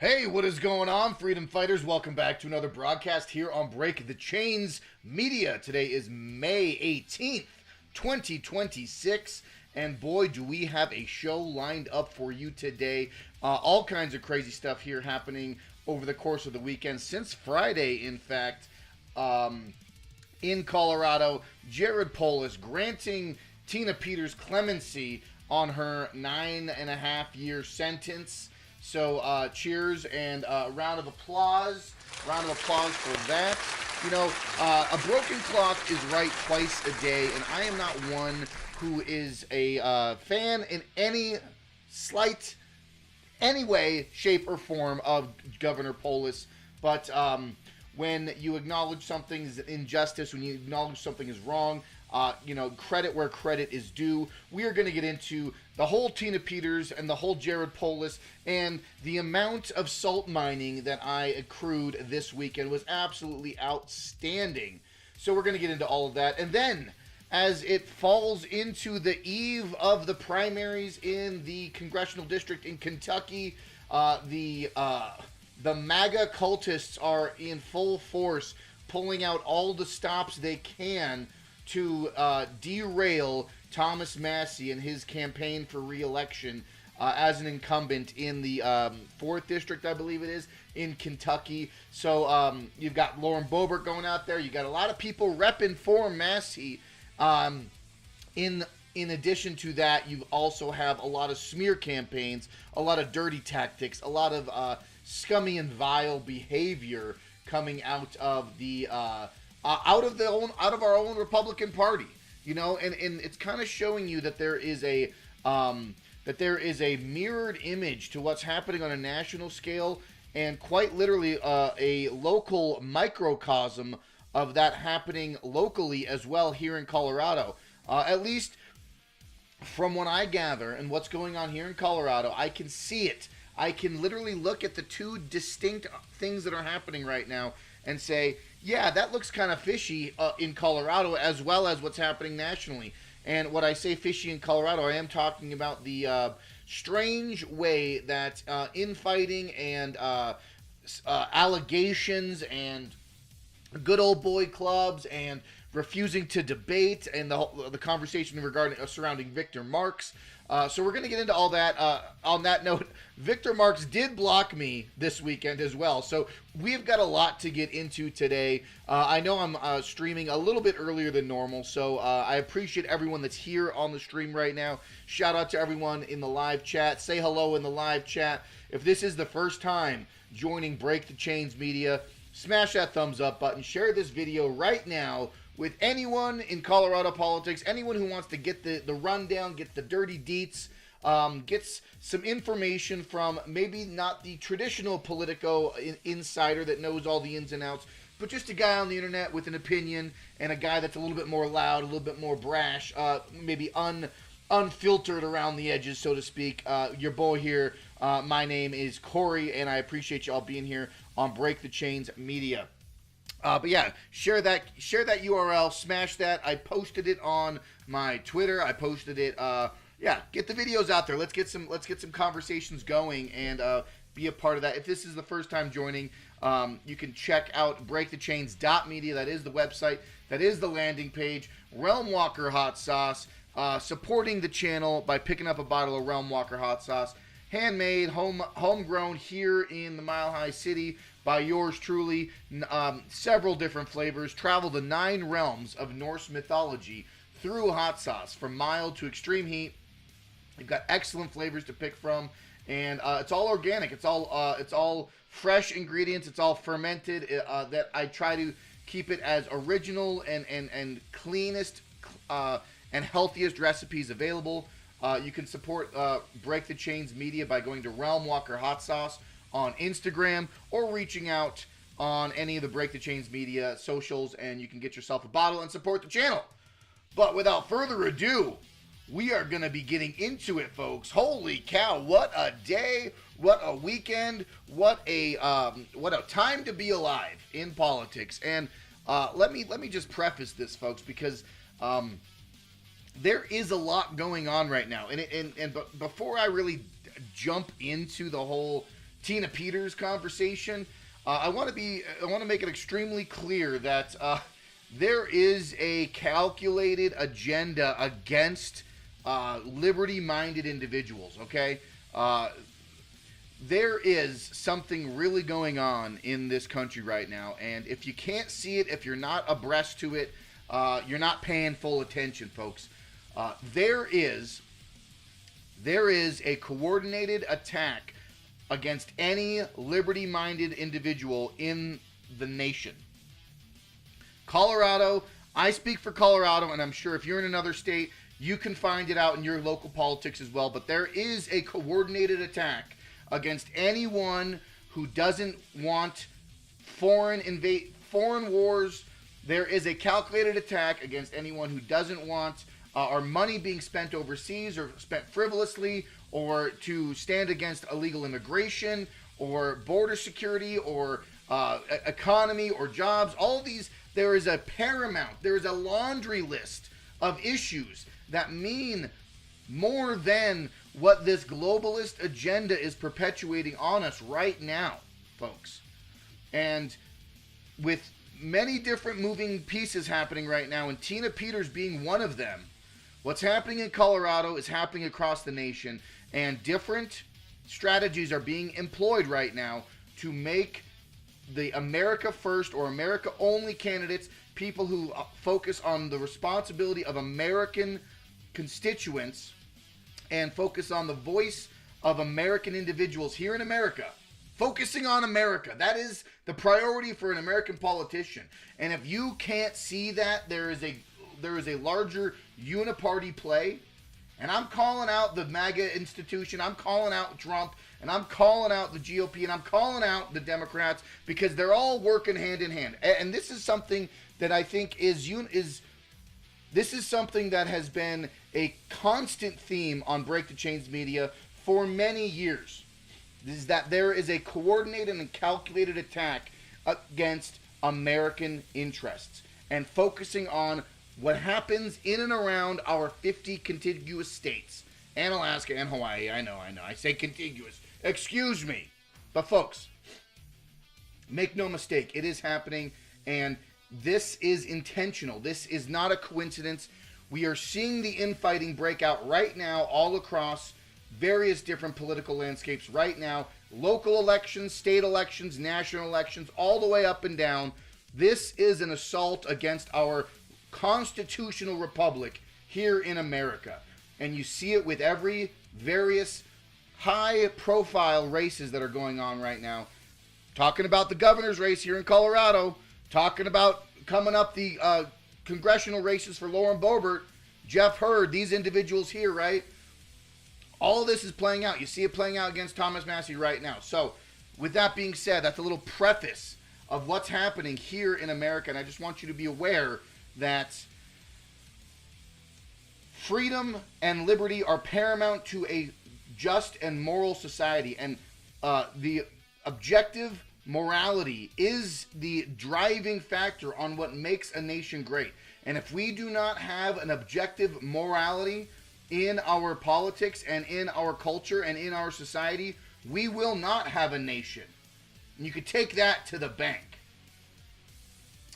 Hey, what is going on, freedom fighters? Welcome back to another broadcast here on Break the Chains Media. Today is May 18th, 2026, and boy, do we have a show lined up for you today. All kinds of crazy stuff here happening over the course of the weekend. Since Friday, in fact, in Colorado, Jared Polis granting Tina Peters clemency on her 9.5-year sentence. So cheers and round of applause. Round of applause for that. You know, a broken clock is right twice a day, and I am not one who is a fan in any way, shape, or form of Governor Polis. But when you acknowledge something's injustice, when you acknowledge something is wrong, credit where credit is due. We are going to get into the whole Tina Peters and the whole Jared Polis, and the amount of salt mining that I accrued this weekend was absolutely outstanding. So we're going to get into all of that. And then, as it falls into the eve of the primaries in the congressional district in Kentucky, the MAGA cultists are in full force, pulling out all the stops they can to derail Thomas Massie and his campaign for re-election as an incumbent in the 4th District, I believe it is, in Kentucky. So you've got Lauren Boebert going out there. You got a lot of people repping for Massie. In addition to that, you also have a lot of smear campaigns, a lot of dirty tactics, a lot of scummy and vile behavior coming out of the out of our own Republican Party, and it's kind of showing you that there is a mirrored image to what's happening on a national scale, and quite literally a local microcosm of that happening locally as well here in Colorado. At least from what I gather and what's going on here in Colorado, I can see it. I can literally look at the two distinct things that are happening right now and say, yeah, that looks kind of fishy in Colorado, as well as what's happening nationally. And when I say fishy in Colorado, I am talking about the strange way that infighting and allegations and good old boy clubs and refusing to debate and the conversation regarding surrounding Victor Marx. So we're going to get into all that. On that note, Victor Marx did block me this weekend as well. So we've got a lot to get into today. I know I'm streaming a little bit earlier than normal, so I appreciate everyone that's here on the stream right now. Shout out to everyone in the live chat. Say hello in the live chat. If this is the first time joining Break the Chains Media, smash that thumbs up button. Share this video right now with anyone in Colorado politics, anyone who wants to get the rundown, get the dirty deets, gets some information from maybe not the traditional Politico insider that knows all the ins and outs, but just a guy on the internet with an opinion, and a guy that's a little bit more loud, a little bit more brash, maybe unfiltered around the edges, so to speak. Your boy here, my name is Corey, and I appreciate you all being here on Break the Chains Media. But yeah, share that URL, smash that. I posted it on my Twitter. I posted it. Get the videos out there. Let's get some conversations going and be a part of that. If this is the first time joining, you can check out breakthechains.media. That is the website. That is the landing page. Realm Walker hot sauce. Supporting the channel by picking up a bottle of Realm Walker hot sauce. Handmade, homegrown here in the Mile High City by yours truly. Several different flavors. Travel the 9 realms of Norse mythology through hot sauce, from mild to extreme heat. You've got excellent flavors to pick from, and it's all organic. It's all fresh ingredients. It's all fermented. That I try to keep it as original and cleanest and healthiest recipes available. You can support Break the Chains Media by going to Realm Walker Hot Sauce on Instagram, or reaching out on any of the Break the Chains Media socials, and you can get yourself a bottle and support the channel. But without further ado, we are going to be getting into it, folks. Holy cow, what a day, what a weekend, what a time to be alive in politics. And let me just preface this, folks, because there is a lot going on right now. And before I really jump into the whole Tina Peters conversation, I want to make it extremely clear that there is a calculated agenda against liberty-minded individuals. Okay, there is something really going on in this country right now, and if you can't see it, if you're not abreast to it, you're not paying full attention, folks. There is a coordinated attack against any liberty-minded individual in the nation. Colorado, I speak for Colorado, and I'm sure if you're in another state, you can find it out in your local politics as well, but there is a coordinated attack against anyone who doesn't want foreign wars. There is a calculated attack against anyone who doesn't want our money being spent overseas or spent frivolously, or to stand against illegal immigration or border security or economy or jobs. All of these, there is a laundry list of issues that mean more than what this globalist agenda is perpetuating on us right now, folks. And with many different moving pieces happening right now, and Tina Peters being one of them, what's happening in Colorado is happening across the nation, and different strategies are being employed right now to make the America First or America Only candidates, people who focus on the responsibility of American constituents and focus on the voice of American individuals here in America. Focusing on America. That is the priority for an American politician. And if you can't see that, there is a larger uniparty play. And I'm calling out the MAGA institution. I'm calling out Trump. And I'm calling out the GOP. And I'm calling out the Democrats, because they're all working hand in hand. And this is something that I think this is something that has been a constant theme on Break the Chains Media for many years. This is that there is a coordinated and calculated attack against American interests, and focusing on what happens in and around our 50 contiguous states, and Alaska and Hawaii. I know. I say contiguous. Excuse me. But folks, make no mistake, it is happening, and this is intentional. This is not a coincidence. We are seeing the infighting break out right now all across various different political landscapes right now. Local elections, state elections, national elections, all the way up and down. This is an assault against our constitutional republic here in America. And you see it with every various high-profile races that are going on right now. Talking about the governor's race here in Colorado. Talking about coming up the congressional races for Lauren Boebert, Jeff Hurd, these individuals here, right? All of this is playing out. You see it playing out against Thomas Massie right now. So, with that being said, that's a little preface of what's happening here in America. And I just want you to be aware that freedom and liberty are paramount to a just and moral society. And the objective morality is the driving factor on what makes a nation great. And if we do not have an objective morality in our politics and in our culture and in our society, we will not have a nation. And you could take that to the bank.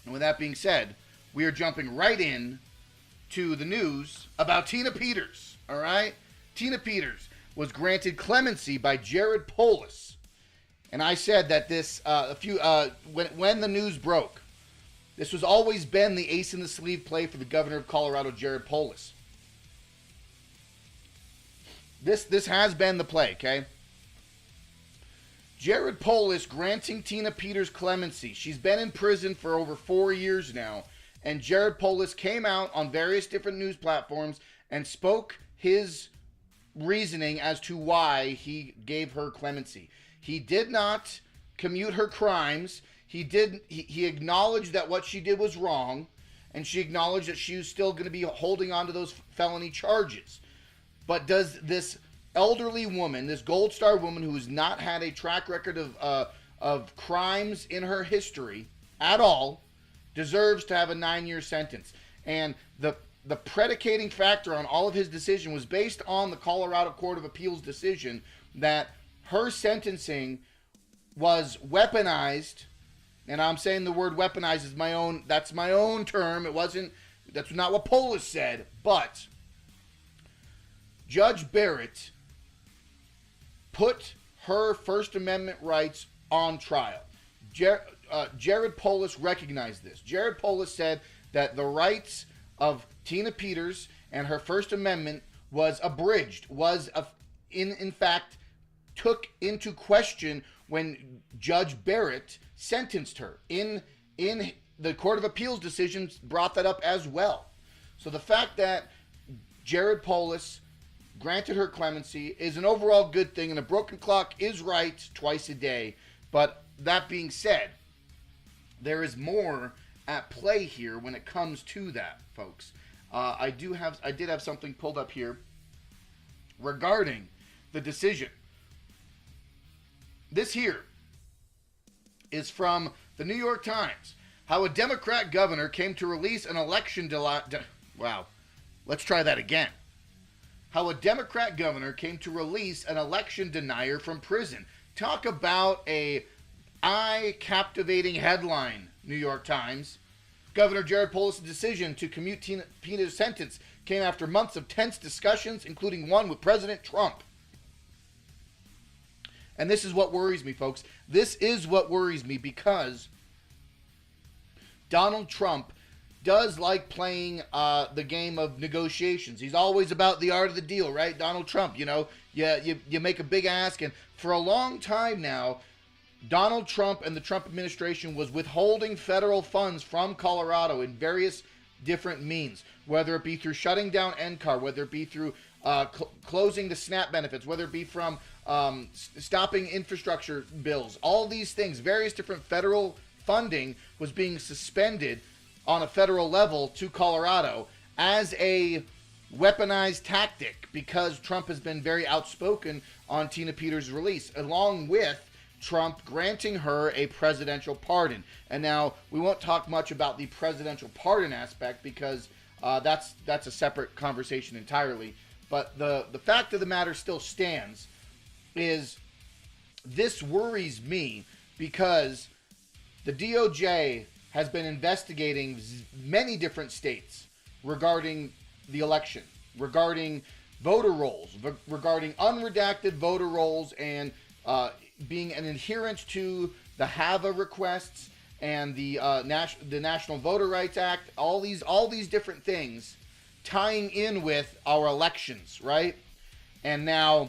And with that being said, we are jumping right in to the news about Tina Peters. All right? Tina Peters was granted clemency by Jared Polis. And I said that this when the news broke, this was always been the ace in the sleeve play for the governor of Colorado, Jared Polis. This has been the play, okay? Jared Polis granting Tina Peters clemency. She's been in prison for over 4 years now, and Jared Polis came out on various different news platforms and spoke his reasoning as to why he gave her clemency. He did not commute her crimes. He acknowledged that what she did was wrong, and she acknowledged that she was still going to be holding on to those felony charges. But does this elderly woman, this Gold Star woman who has not had a track record of crimes in her history at all, deserves to have a 9-year sentence? And the predicating factor on all of his decision was based on the Colorado Court of Appeals decision that her sentencing was weaponized, and I'm saying the word weaponized is my own, that's my own term. It wasn't, that's not what Polis said, but Judge Boebert put her First Amendment rights on trial. Jared Polis recognized this. Jared Polis said that the rights of Tina Peters and her First Amendment was abridged, in fact took into question when Judge Boebert sentenced her. In the Court of Appeals decisions brought that up as well. So the fact that Jared Polis granted her clemency is an overall good thing, and a broken clock is right twice a day. But that being said, there is more at play here when it comes to that, folks. I did have something pulled up here regarding the decision. This here is from the New York Times. How a Democrat governor came to release an election wow. Let's try that again. How a Democrat governor came to release an election denier from prison. Talk about a eye-captivating headline, New York Times. Governor Jared Polis' decision to commute Tina Peters' sentence came after months of tense discussions, including one with President Trump. And this is what worries me, folks. This is what worries me, because Donald Trump does like playing the game of negotiations. He's always about the art of the deal, right? Donald Trump, you make a big ask, and for a long time now, Donald Trump and the Trump administration was withholding federal funds from Colorado in various different means, whether it be through shutting down NCAR, whether it be through closing the SNAP benefits, whether it be from stopping infrastructure bills. All these things, various different federal funding was being suspended on a federal level to Colorado as a weaponized tactic, because Trump has been very outspoken on Tina Peters' release, along with Trump granting her a presidential pardon. And now we won't talk much about the presidential pardon aspect, because that's a separate conversation entirely. But the fact of the matter still stands is this worries me, because the DOJ has been investigating many different states regarding the election, regarding voter rolls, regarding unredacted voter rolls, and being an adherent to the HAVA requests and the National Voter Rights Act, all these different things tying in with our elections, right? And now,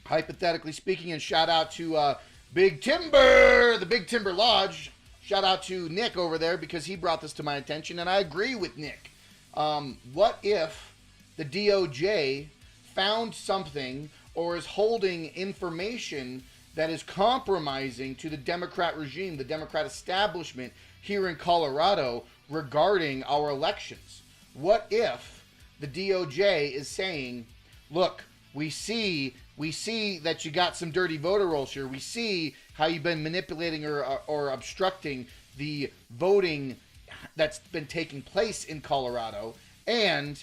hypothetically speaking, and shout out to Big Timber, the Big Timber Lodge. Shout out to Nick over there, because he brought this to my attention, and I agree with Nick. What if the DOJ found something or is holding information that is compromising to the Democrat regime, the Democrat establishment here in Colorado regarding our elections? What if the DOJ is saying, look, we see that you got some dirty voter rolls here. We see how you've been manipulating or obstructing the voting that's been taking place in Colorado. And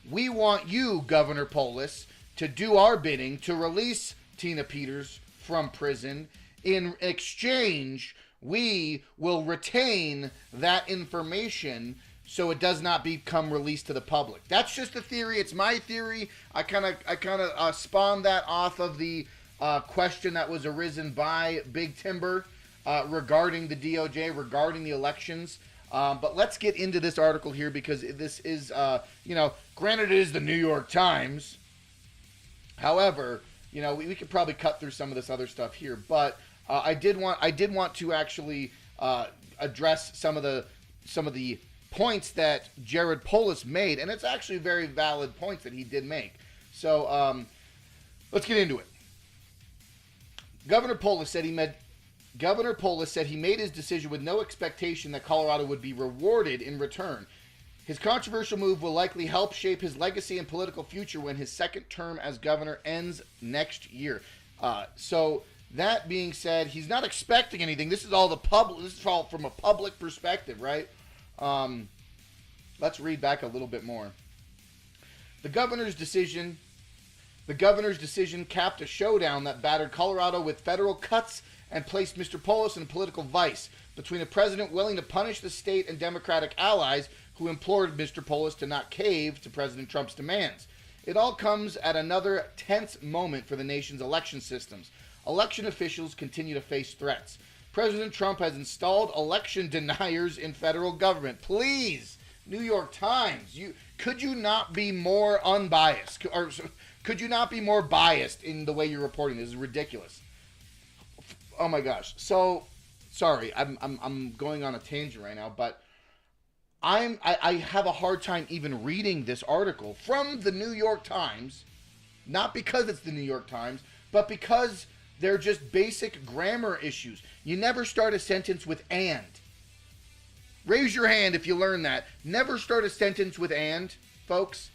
we want you, Governor Polis, to do our bidding to release Tina Peters from prison. In exchange, we will retain that information so it does not become released to the public. That's just a theory. It's my theory. I kind of spawned that off of the question that was arisen by Big Timber regarding the DOJ, regarding the elections. But let's get into this article here, because this is, granted it is the New York Times. However, we could probably cut through some of this other stuff here. But I did want to actually address some of the points that Jared Polis made, and it's actually very valid points that he did make. So let's get into it. Governor Polis said he made his decision with no expectation that Colorado would be rewarded in return. His controversial move will likely help shape his legacy and political future when his second term as governor ends next year. So that being said, he's not expecting anything. This is all from a public perspective, right? Let's read back a little bit more. The governor's decision capped a showdown that battered Colorado with federal cuts and placed Mr. Polis in a political vice between a president willing to punish the state and Democratic allies who implored Mr. Polis to not cave to President Trump's demands. It all comes at another tense moment for the nation's election systems. Election officials continue to face threats. President Trump has installed election deniers in federal government. Please, New York Times, could you not be more unbiased? Or could you not be more biased in the way you're reporting? This is ridiculous. Oh my gosh. So, sorry, I'm going on a tangent right now, but I have a hard time even reading this article from the New York Times, not because it's the New York Times, but because they're just basic grammar issues. You never start a sentence with "and." Raise your hand if you learn that. Never start a sentence with "and," folks.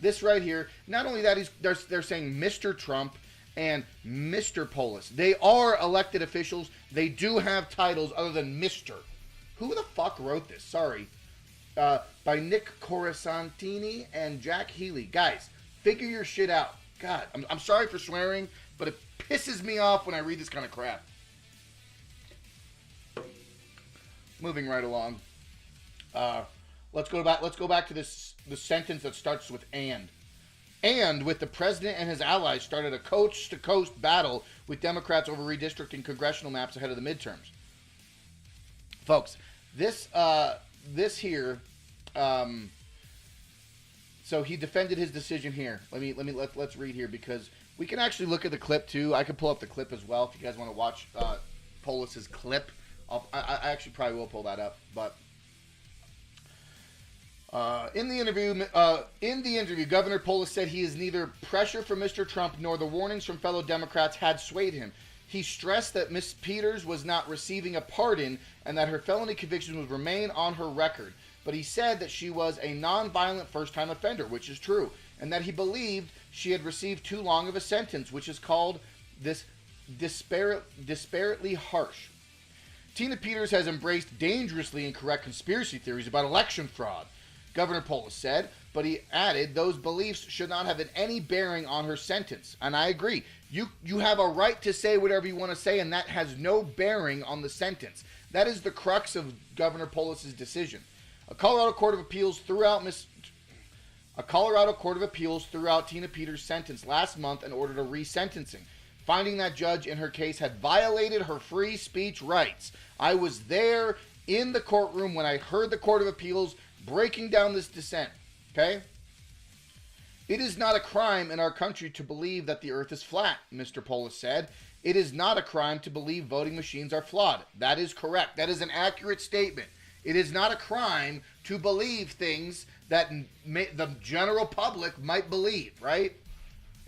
This right here, not only that, they're saying Mr. Trump and Mr. Polis. They are elected officials. They do have titles other than Mr. Who the fuck wrote this? Sorry. By Nick Coruscantini and Jack Healy. Guys, figure your shit out. God, I'm sorry for swearing, but it pisses me off when I read this kind of crap. Moving right along. Let's go back to the sentence that starts with "and." And with the president and his allies started a coast-to-coast battle with Democrats over redistricting congressional maps ahead of the midterms. Folks, this here. So he defended his decision here. Let's read here because we can actually look at the clip too. I can pull up the clip as well if you guys want to watch Polis's clip. I actually probably will pull that up, but. In the interview, Governor Polis said he is neither pressure from Mr. Trump nor the warnings from fellow Democrats had swayed him. He stressed that Ms. Peters was not receiving a pardon and that her felony convictions would remain on her record. But he said that she was a nonviolent first-time offender, which is true, and that he believed she had received too long of a sentence, which is called this disparately harsh. Tina Peters has embraced dangerously incorrect conspiracy theories about election fraud, Governor Polis said, but he added those beliefs should not have any bearing on her sentence. And I agree. You have a right to say whatever you want to say, and that has no bearing on the sentence. That is the crux of Governor Polis's decision. A Colorado Court of Appeals threw out Tina Peters' sentence last month and ordered a resentencing, finding that judge in her case had violated her free speech rights. I was there in the courtroom when I heard the Court of Appeals breaking down this dissent, okay? It is not a crime in our country to believe that the earth is flat, Mr. Polis said. It is not a crime to believe voting machines are flawed. That is correct. That is an accurate statement. It is not a crime to believe things that the general public might believe, right?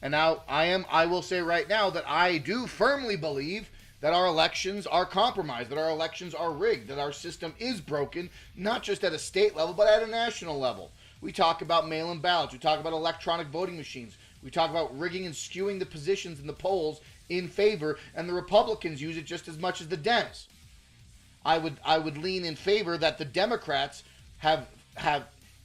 And now I will say right now that I do firmly believe that our elections are compromised, that our elections are rigged, that our system is broken, not just at a state level, but at a national level. We talk about mail-in ballots. We talk about electronic voting machines. We talk about rigging and skewing the positions in the polls in favor, and the Republicans use it just as much as the Dems. I would lean in favor that the Democrats have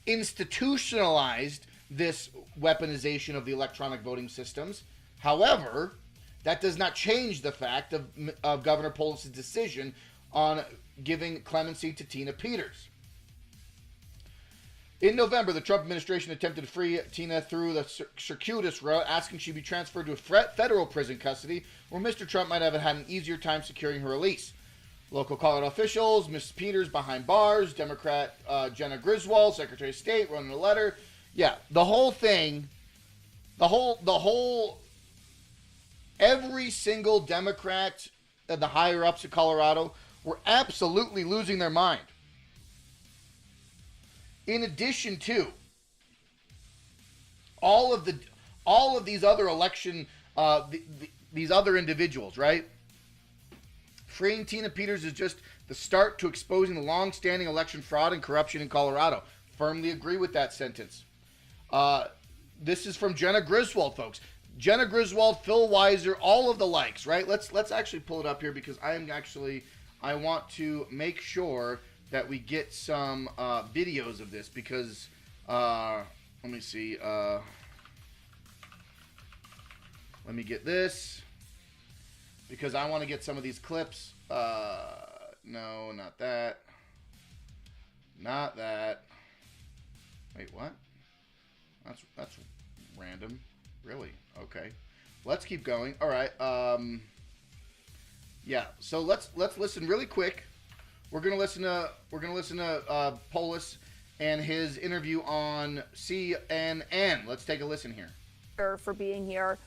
institutionalized this weaponization of the electronic voting systems. However, that does not change the fact of Governor Polis' decision on giving clemency to Tina Peters. In November, the Trump administration attempted to free Tina through the circuitous route, asking she be transferred to a federal prison custody, where Mr. Trump might have had an easier time securing her release. Local Colorado officials, Ms. Peters behind bars, Democrat Jenna Griswold, Secretary of State, wrote in a letter. Yeah, the whole thing, every single Democrat at the higher ups of Colorado were absolutely losing their mind. In addition to all of these other election, these other individuals, right? Freeing Tina Peters is just the start to exposing the long-standing election fraud and corruption in Colorado. Firmly agree with that sentence. This is from Jenna Griswold, folks. Jenna Griswold, Phil Weiser, all of the likes, right? Let's actually pull it up here because I want to make sure that we get some videos of this because let me see. Let me get this. because I want to get some of these clips. No, not that. Not that. Wait, what? That's random. Really? Okay. Let's keep going. All right. Yeah. So let's listen really quick. We're gonna listen to Polis and his interview on CNN. Let's take a listen here. For being here.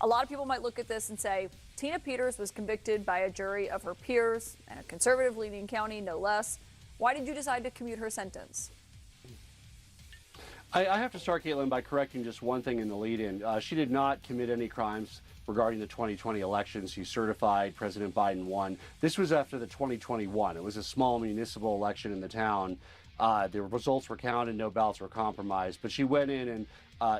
A lot of people might look at this and say, Tina Peters was convicted by a jury of her peers in a conservative-leaning county, no less. Why did you decide to commute her sentence? I have to start, Caitlin, by correcting just one thing in the lead-in. She did not commit any crimes regarding the 2020 elections. She certified President Biden won. This was after the 2021. It was a small municipal election in the town. The results were counted, no ballots were compromised, but she went in and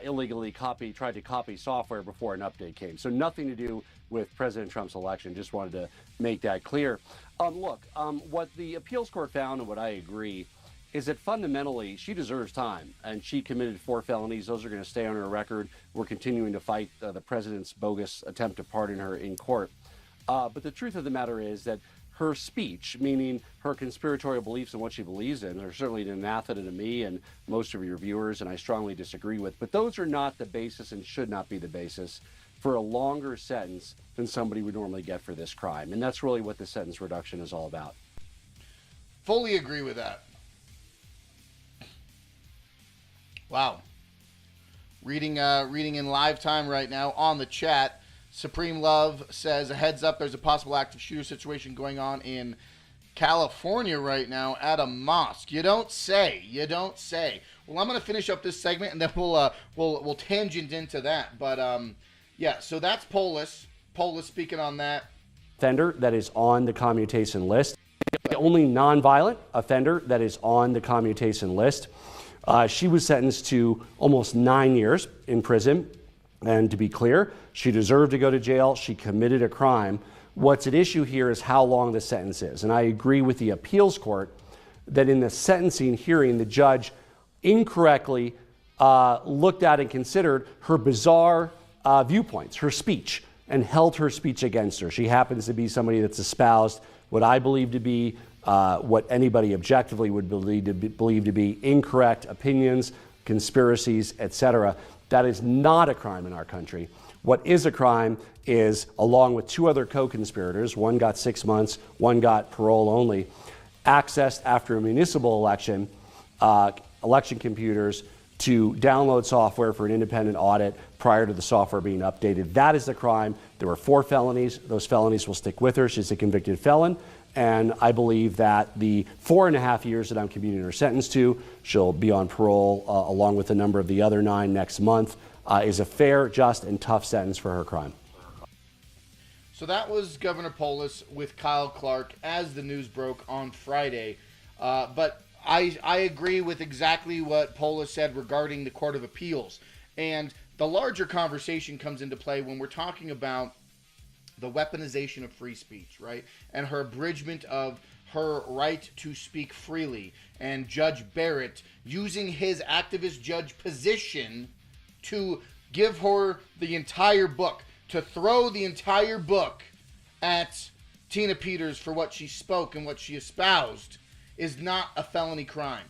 illegally tried to copy software before an update came. So nothing to do with President Trump's election. Just wanted to make that clear. What the appeals court found, and what I agree, is that fundamentally she deserves time, and she committed 4 felonies. Those are going to stay on her record. We're continuing to fight the president's bogus attempt to pardon her in court. But the truth of the matter is that her speech, meaning her conspiratorial beliefs and what she believes in, are certainly an anathema to me and most of your viewers, and I strongly disagree with. But those are not the basis and should not be the basis for a longer sentence than somebody would normally get for this crime. And that's really what the sentence reduction is all about. Fully agree with that. Wow. Reading in live time right now on the chat. Supreme Love says, a heads up, there's a possible active shooter situation going on in California right now at a mosque. You don't say. You don't say. Well, I'm going to finish up this segment, and then we'll tangent into that. But, yeah, so that's Polis. Polis speaking on that. Offender that is on the commutation list. The only nonviolent offender that is on the commutation list. She was sentenced to almost 9 years in prison. And to be clear, she deserved to go to jail. She committed a crime. What's at issue here is how long the sentence is. And I agree with the appeals court that in the sentencing hearing, the judge incorrectly looked at and considered her bizarre viewpoints, her speech, and held her speech against her. She happens to be somebody that's espoused what I believe to be what anybody objectively would believe to be incorrect opinions, conspiracies, etc. That is not a crime in our country. What is a crime is, along with 2 other co-conspirators, one got 6 months, one got parole only, accessed after a municipal election, election computers to download software for an independent audit prior to the software being updated. That is the crime. There were 4 felonies. Those felonies will stick with her. She's a convicted felon. And I believe that the 4.5 years that I'm commuting her sentence to, she'll be on parole along with a number of the other 9 next month, is a fair, just, and tough sentence for her crime. So that was Governor Polis with Kyle Clark as the news broke on Friday. But I agree with exactly what Polis said regarding the Court of Appeals. And the larger conversation comes into play when we're talking about the weaponization of free speech, right? And her abridgment of her right to speak freely. And Judge Boebert using his activist judge position to give her the entire book, to throw the entire book at Tina Peters for what she spoke and what she espoused, is not a felony crime.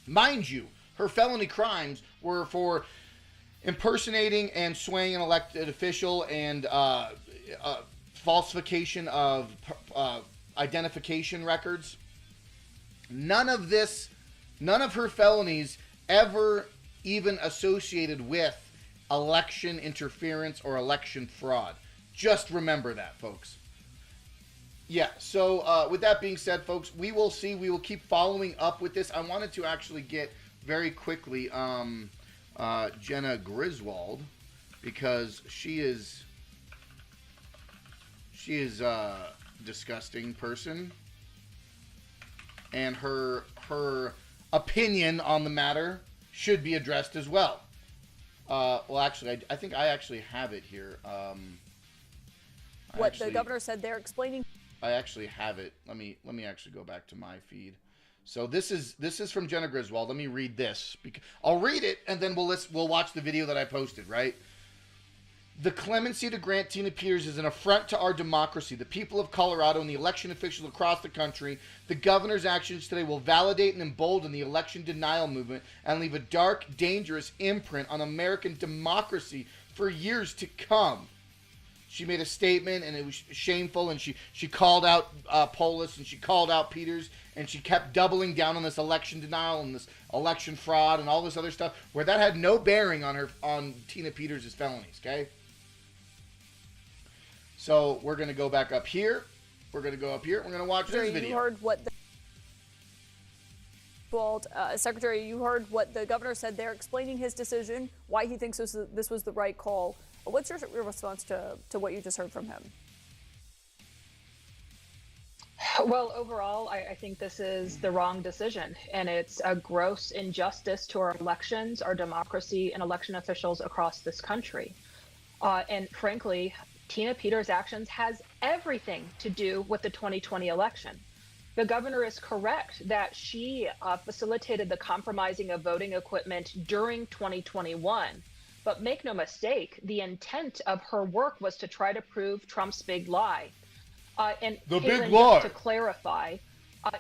Mind you, her felony crimes were for impersonating and swaying an elected official and falsification of identification records. None of her felonies ever even associated with election interference or election fraud. Just remember that, folks. Yeah, so with that being said, folks, we will see. We will keep following up with this. I wanted to actually get very quickly Jenna Griswold, because she is a disgusting person, and her opinion on the matter should be addressed as well. Well, actually, I think I actually have it here. The governor said they're explaining. I actually have it. Let me actually go back to my feed. So this is from Jenna Griswold. Let me read this. I'll read it, and then we'll watch the video that I posted, right? The clemency to grant Tina Peters is an affront to our democracy, the people of Colorado, and the election officials across the country. The governor's actions today will validate and embolden the election denial movement and leave a dark, dangerous imprint on American democracy for years to come. She made a statement, and it was shameful, and she called out Polis, and she called out Peters, and she kept doubling down on this election denial and this election fraud and all this other stuff, where that had no bearing on Tina Peters' felonies, okay? So we're going to go back up here. We're going to go up here. We're going to watch this video. You heard what Secretary, you heard what the governor said there, explaining his decision, why he thinks this was the right call. What's your response to what you just heard from him? Well, overall, I think this is the wrong decision, and it's a gross injustice to our elections, our democracy, and election officials across this country. And frankly, Tina Peters' actions has everything to do with the 2020 election. The governor is correct that she facilitated the compromising of voting equipment during 2021. But make no mistake, the intent of her work was to try to prove Trump's big lie. And the Caitlin, big lie. to clarify,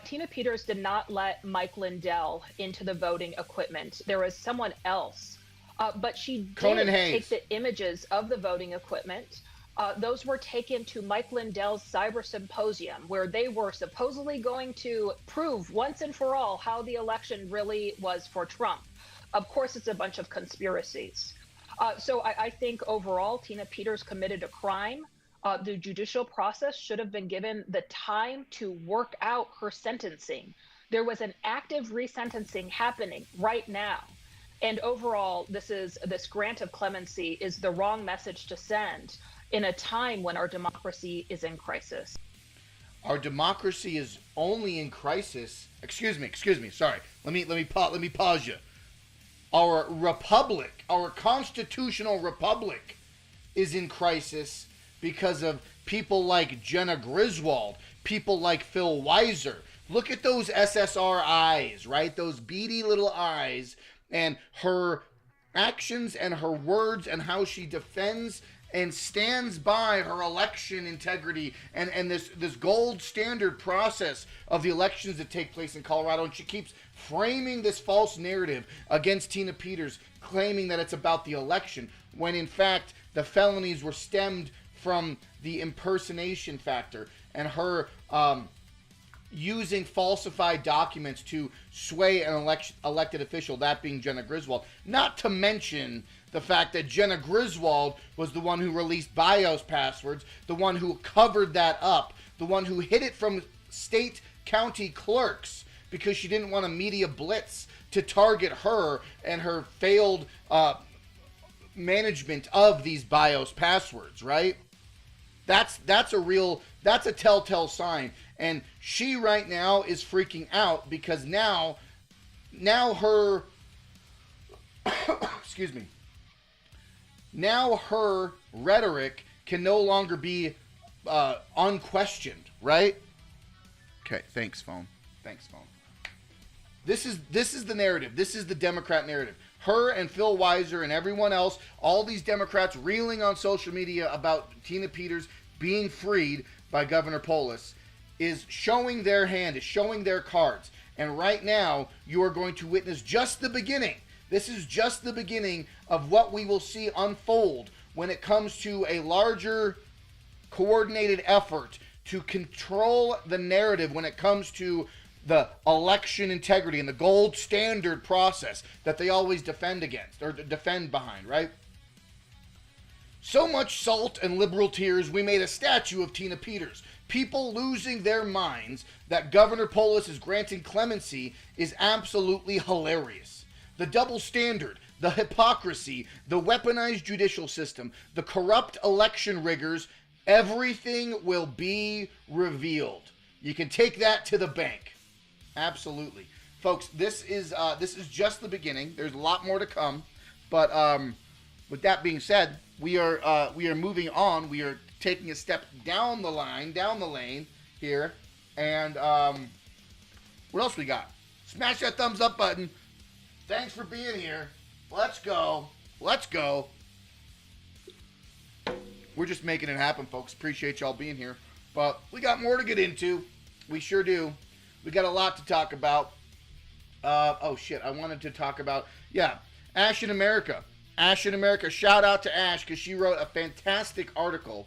Tina Peters did not let Mike Lindell into the voting equipment. There was someone else. But she did take the images of the voting equipment. Those were taken to Mike Lindell's cyber symposium, where they were supposedly going to prove once and for all how the election really was for Trump. Of course, it's a bunch of conspiracies. So I think overall, Tina Peters committed a crime. The judicial process should have been given the time to work out her sentencing. There was an active resentencing happening right now. And overall, this grant of clemency is the wrong message to send in a time when our democracy is in crisis. Our democracy is only in crisis. Excuse me. Sorry. Let me pause you. Our republic, our constitutional republic, is in crisis because of people like Jenna Griswold, people like Phil Weiser. Look at those SSR eyes, right? Those beady little eyes, and her actions and her words and how she defends and stands by her election integrity and this gold standard process of the elections that take place in Colorado. And she keeps framing this false narrative against Tina Peters, claiming that it's about the election, when in fact the felonies were stemmed from the impersonation factor and her using falsified documents to sway an elected official, that being Jenna Griswold. Not to mention the fact that Jenna Griswold was the one who released BIOS passwords, the one who covered that up, the one who hid it from state county clerks because she didn't want a media blitz to target her and her failed management of these BIOS passwords, right? That's a telltale sign. And she right now is freaking out because now her excuse me. Now her rhetoric can no longer be unquestioned, right? Okay, thanks, phone. This is the narrative. This is the Democrat narrative. Her and Phil Weiser and everyone else, all these Democrats reeling on social media about Tina Peters being freed by Governor Polis, is showing their hand, is showing their cards. And right now, you are going to witness just the beginning. This is just the beginning of what we will see unfold when it comes to a larger coordinated effort to control the narrative when it comes to the election integrity and the gold standard process that they always defend against, or defend behind, right? So much salt and liberal tears, we made a statue of Tina Peters. People losing their minds that Governor Polis is granting clemency is absolutely hilarious. The double standard, the hypocrisy, the weaponized judicial system, the corrupt election riggers, everything will be revealed. You can take that to the bank. Absolutely. Folks, this is just the beginning. There's a lot more to come. But with that being said, we are moving on. We are taking a step down the lane here. And what else we got? Smash that thumbs up button. Thanks for being here. Let's go. We're just making it happen, folks. Appreciate y'all being here. But we got more to get into. We sure do. We got a lot to talk about. Oh, shit. I wanted to talk about, Ash in America. Ash in America. Shout out to Ash because she wrote a fantastic article.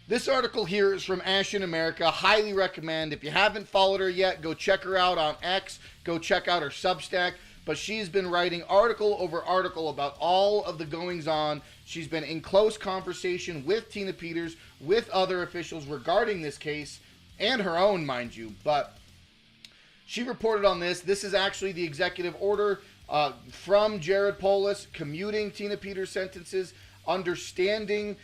This article here is from Ash in America. Highly recommend. If you haven't followed her yet, go check her out on X. Go check out her Substack. But she's been writing article over article about all of the goings-on. She's been in close conversation with Tina Peters, with other officials regarding this case, and her own, mind you. But she reported on this. This is actually the executive order from Jared Polis, commuting Tina Peters' sentences, understanding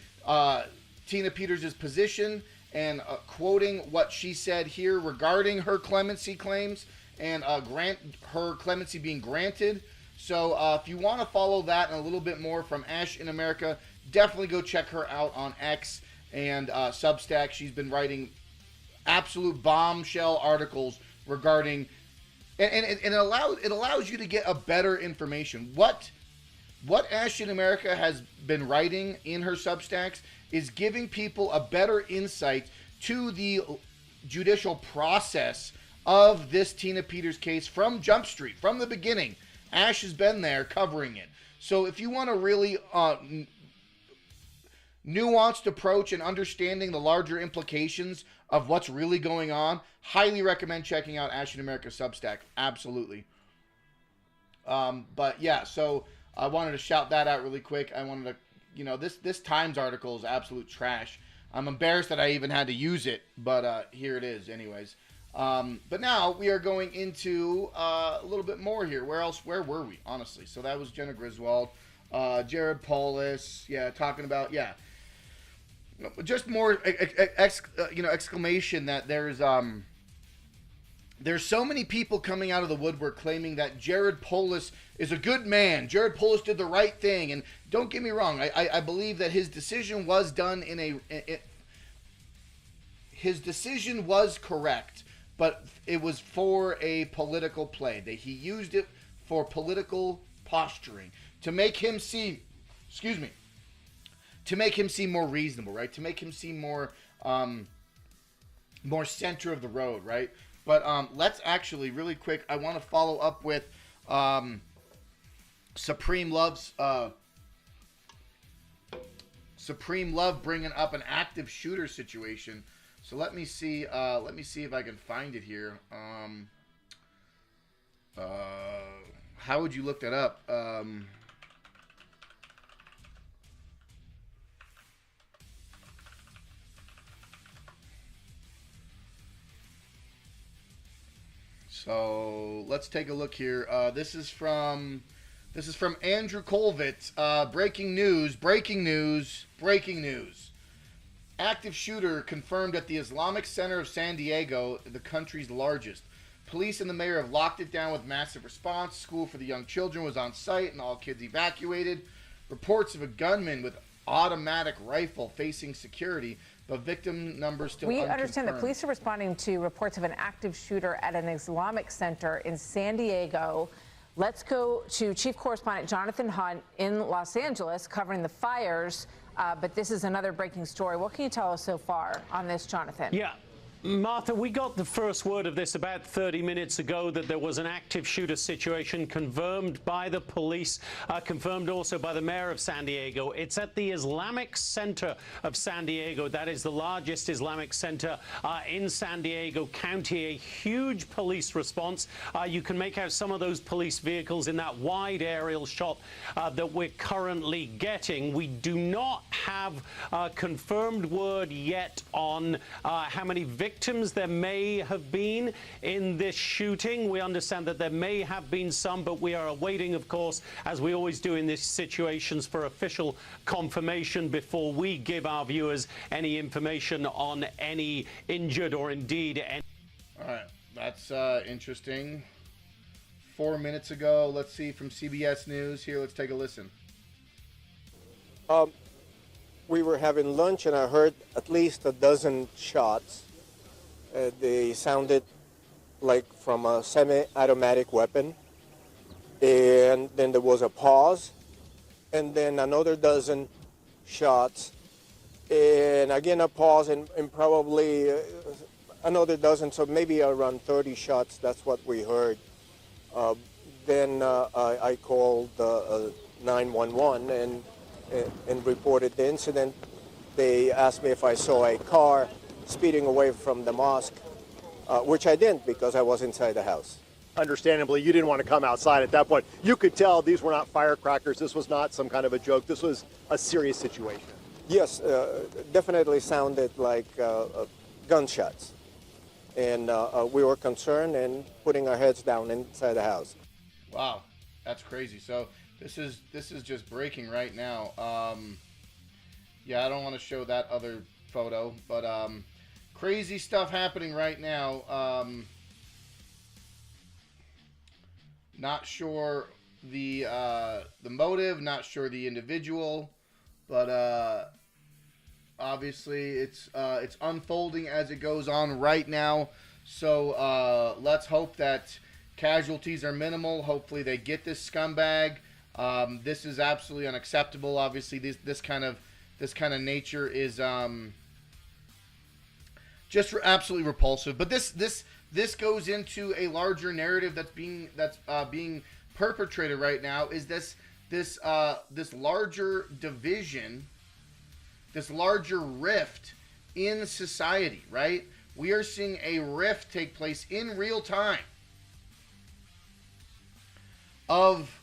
Tina Peters' position, and quoting what she said here regarding her clemency claims, and her clemency being granted. So if you want to follow that and a little bit more from Ash in America, definitely go check her out on X and Substack. She's been writing absolute bombshell articles regarding, and it allows you to get a better information. What Ash in America has been writing in her Substacks is giving people a better insight to the judicial process of this Tina Peters case from Jump Street, from the beginning. Ash has been there covering it. So if you want a really nuanced approach and understanding the larger implications of what's really going on, highly recommend checking out Ash in America Substack. Absolutely. But yeah, so I wanted to shout that out really quick. I wanted to, this Times article is absolute trash. I'm embarrassed that I even had to use it, but here it is anyways. But now we are going into a little bit more here. Where were we, honestly? So that was Jenna Griswold, Jared Polis, talking about, just more, exclamation that there's so many people coming out of the woodwork claiming that Jared Polis is a good man. Jared Polis did the right thing. And don't get me wrong, I believe that his decision was done his decision was correct. But it was for a political play. He used it for political posturing to make him seem, more reasonable, right? To make him seem more center of the road, right? But let's actually, really quick, I want to follow up with Supreme Love bringing up an active shooter situation. So let me see if I can find it here. How would you look that up? So let's take a look here. This is from Andrew Colvitz. Breaking news. Active shooter confirmed at the Islamic Center of San Diego, the country's largest. Police and the mayor have locked it down with massive response. School for the young children was on site and all kids evacuated. Reports of a gunman with automatic rifle facing security, but victim numbers still unconfirmed. We understand that police are responding to reports of an active shooter at an Islamic center in San Diego. Let's go to Chief Correspondent Jonathan Hunt in Los Angeles covering the fires. But this is another breaking story. What can you tell us so far on this, Jonathan? Yeah. Martha, we got the first word of this about 30 minutes ago, that there was an active shooter situation confirmed by the police, confirmed also by the mayor of San Diego. It's at the Islamic Center of San Diego. That is the largest Islamic center in San Diego County. A huge police response. You can make out some of those police vehicles in that wide aerial shot that we're currently getting. We do not have confirmed word yet on how many victims there may have been in this shooting. We understand that there may have been some, but we are awaiting, of course, as we always do in these situations, for official confirmation before we give our viewers any information on any injured or indeed any. All right, that's interesting. 4 minutes ago, let's see, from CBS News here. Let's take a listen. We were having lunch and I heard at least a dozen shots. They sounded like from a semi-automatic weapon. And then there was a pause. and then another dozen shots, and again a pause, and probably another dozen, so maybe around 30 shots. That's what we heard. Then I called 911 and reported the incident. They asked me if I saw a car speeding away from the mosque, which I didn't because I was inside the house. Understandably, you didn't want to come outside at that point. You could tell these were not firecrackers. This was not some kind of a joke. This was a serious situation. Yes, definitely sounded like gunshots. And we were concerned and putting our heads down inside the house. Wow, that's crazy. So this is just breaking right now. Yeah, I don't want to show that other photo, but crazy stuff happening right now. Not sure the motive, not sure the individual, but obviously it's unfolding as it goes on right now. So let's hope that casualties are minimal. Hopefully they get this scumbag. This is absolutely unacceptable. Obviously this kind of nature is just absolutely repulsive. But this goes into a larger narrative that's being perpetrated right now. Is this larger division, this larger rift in society, right? We are seeing a rift take place in real time of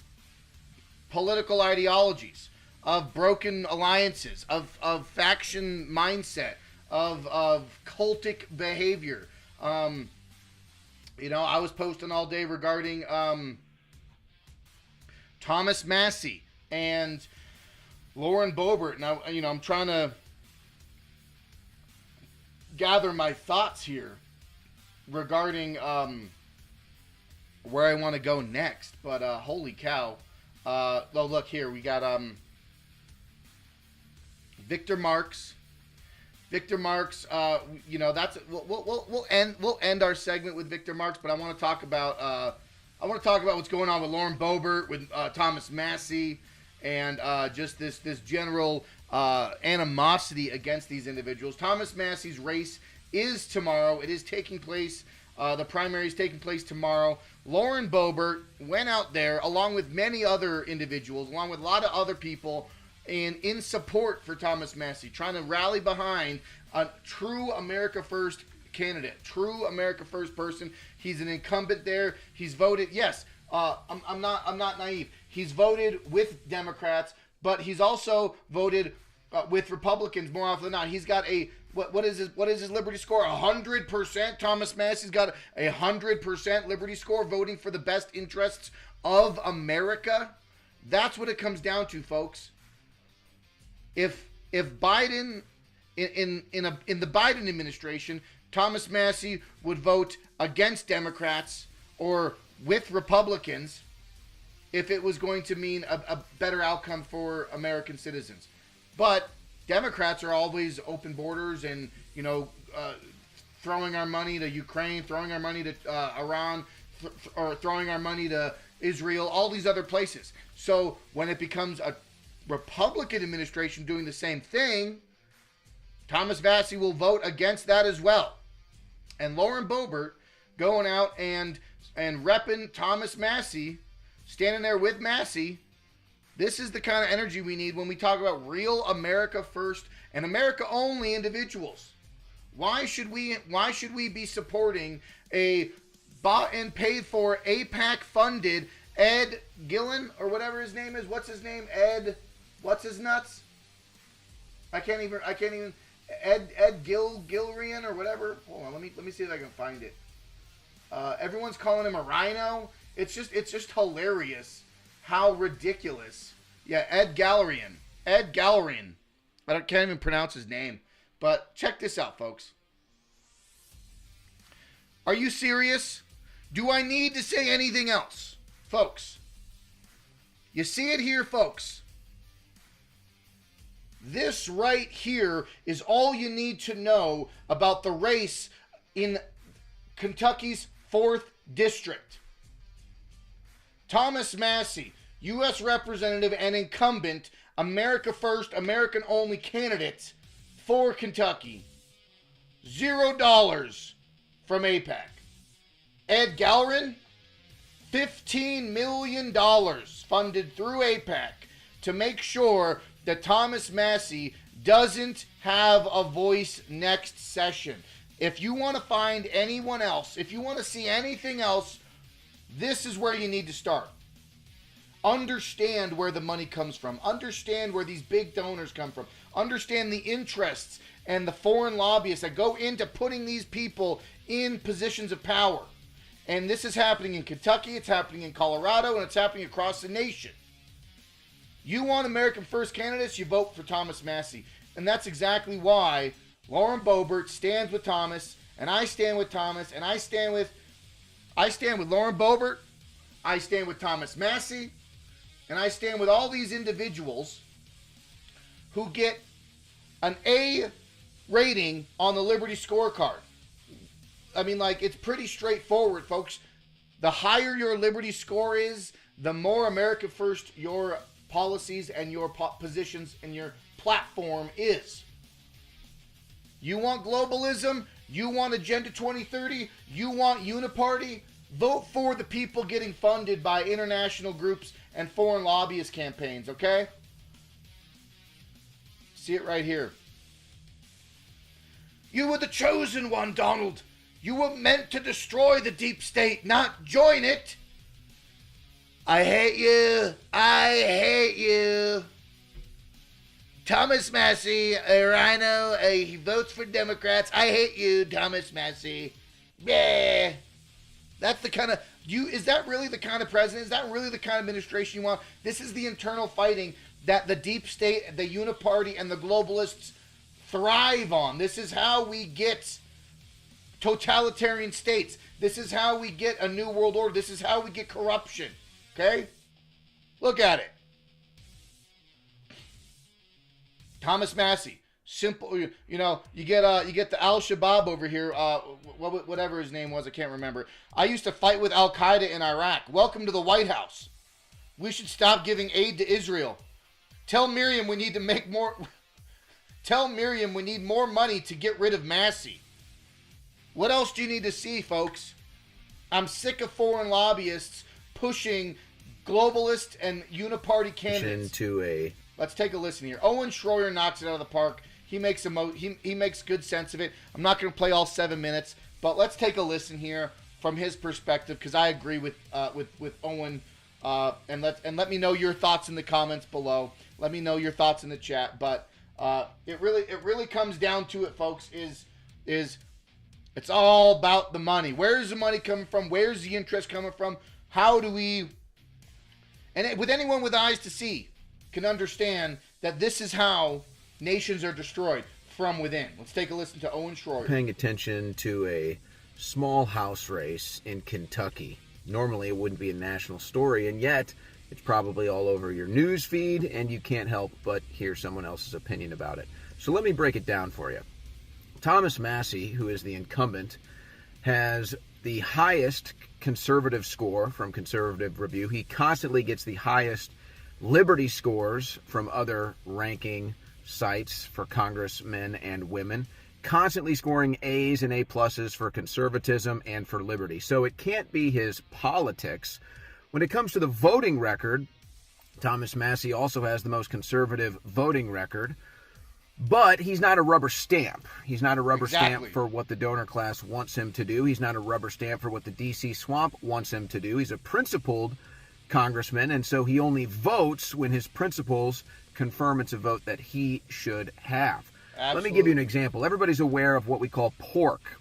political ideologies, of broken alliances, of faction mindset, of cultic behavior. I was posting all day regarding Thomas Massie and Lauren Boebert. Now, I'm trying to gather my thoughts here regarding where I want to go next. But holy cow. Look here. We got Victor Marks. Victor Marks, that's we'll end our segment with Victor Marks, but I want to talk about what's going on with Lauren Boebert, with Thomas Massie, and just this general animosity against these individuals. Thomas Massie's race is tomorrow. It is taking place. The primary is taking place tomorrow. Lauren Boebert went out there along with many other individuals, along with a lot of other people, and in support for Thomas Massie, trying to rally behind a true America First candidate, true America First person. He's an incumbent there. He's voted. Yes, I'm not naive. He's voted with Democrats, but he's also voted with Republicans more often than not. He's got a what is his Liberty score? 100%. Thomas Massie's got 100% Liberty score, voting for the best interests of America. That's what it comes down to, folks. If Biden in the Biden administration, Thomas Massie would vote against Democrats or with Republicans if it was going to mean a better outcome for American citizens. But Democrats are always open borders and throwing our money to Ukraine, throwing our money to Iran, or throwing our money to Israel, all these other places. So when it becomes a Republican administration doing the same thing, Thomas Massie will vote against that as well. And Lauren Boebert going out and repping Thomas Massie, standing there with Massie. This is the kind of energy we need when we talk about real America First and America only individuals. Why should we be supporting a bought and paid for AIPAC funded Ed Gillen or whatever his name is? What's his name? Ed, what's his nuts? I can't even. Ed Gilrian or whatever. Hold on, let me see if I can find it. Everyone's calling him a rhino. It's just hilarious how ridiculous. Yeah, Ed Gallerian. I can't even pronounce his name. But check this out, folks. Are you serious? Do I need to say anything else? Folks, you see it here, folks. This right here is all you need to know about the race in Kentucky's 4th District. Thomas Massie, U.S. representative and incumbent, America First, American Only candidate for Kentucky. $0 from AIPAC. Ed Gallerin, $15 million funded through AIPAC to make sure that Thomas Massie doesn't have a voice next session. If you want to find anyone else, if you want to see anything else, this is where you need to start. Understand where the money comes from. Understand where these big donors come from. Understand the interests and the foreign lobbyists that go into putting these people in positions of power. And this is happening in Kentucky, it's happening in Colorado, and it's happening across the nation. You want American First candidates, you vote for Thomas Massie. And that's exactly why Lauren Boebert stands with Thomas, and I stand with Thomas, and I stand with Lauren Boebert, I stand with Thomas Massie, and I stand with all these individuals who get an A rating on the Liberty scorecard. I mean, like, it's pretty straightforward, folks. The higher your Liberty score is, the more America First your policies and your positions and your platform is. You want globalism? You want Agenda 2030? You want uniparty? Vote for the people getting funded by international groups and foreign lobbyist campaigns, okay? See it right here. You were the chosen one, Donald. You were meant to destroy the deep state, not join it. I hate you. I hate you. Thomas Massie, a rhino, he votes for Democrats. I hate you, Thomas Massie. Yeah. That's the kind of, is that really the kind of president? Is that really the kind of administration you want? This is the internal fighting that the deep state, the uniparty, and the globalists thrive on. This is how we get totalitarian states. This is how we get a new world order. This is how we get corruption. Okay? Look at it. Thomas Massie. Simple, you get the Al-Shabaab over here, whatever his name was, I can't remember. I used to fight with Al-Qaeda in Iraq. Welcome to the White House. We should stop giving aid to Israel. Tell Miriam we need to make more. Tell Miriam we need more money to get rid of Massie. What else do you need to see, folks? I'm sick of foreign lobbyists pushing globalist and uniparty candidates. Let's take a listen here. Owen Schroyer knocks it out of the park. He makes he makes good sense of it. I'm not going to play all 7 minutes, but let's take a listen here from his perspective, because I agree with Owen. And let me know your thoughts in the comments below. Let me know your thoughts in the chat. But it really comes down to it, folks. Is it's all about the money. Where's the money coming from? Where's the interest coming from? How do we? And with anyone with eyes to see, can understand that this is how nations are destroyed, from within. Let's take a listen to Owen Schroyer. Paying attention to a small house race in Kentucky. Normally it wouldn't be a national story, and yet it's probably all over your news feed, and you can't help but hear someone else's opinion about it. So let me break it down for you. Thomas Massie, who is the incumbent, has the highest conservative score from Conservative Review. He constantly gets the highest Liberty scores from other ranking sites for congressmen and women, constantly scoring A's and A pluses for conservatism and for liberty. So it can't be his politics. When it comes to the voting record, Thomas Massie also has the most conservative voting record, but he's not a rubber stamp. He's not a rubber stamp for what the donor class wants him to do. He's not a rubber stamp for what the D.C. swamp wants him to do. He's a principled congressman, and so he only votes when his principles confirm it's a vote that he should have. Absolutely. Let me give you an example. Everybody's aware of what we call pork.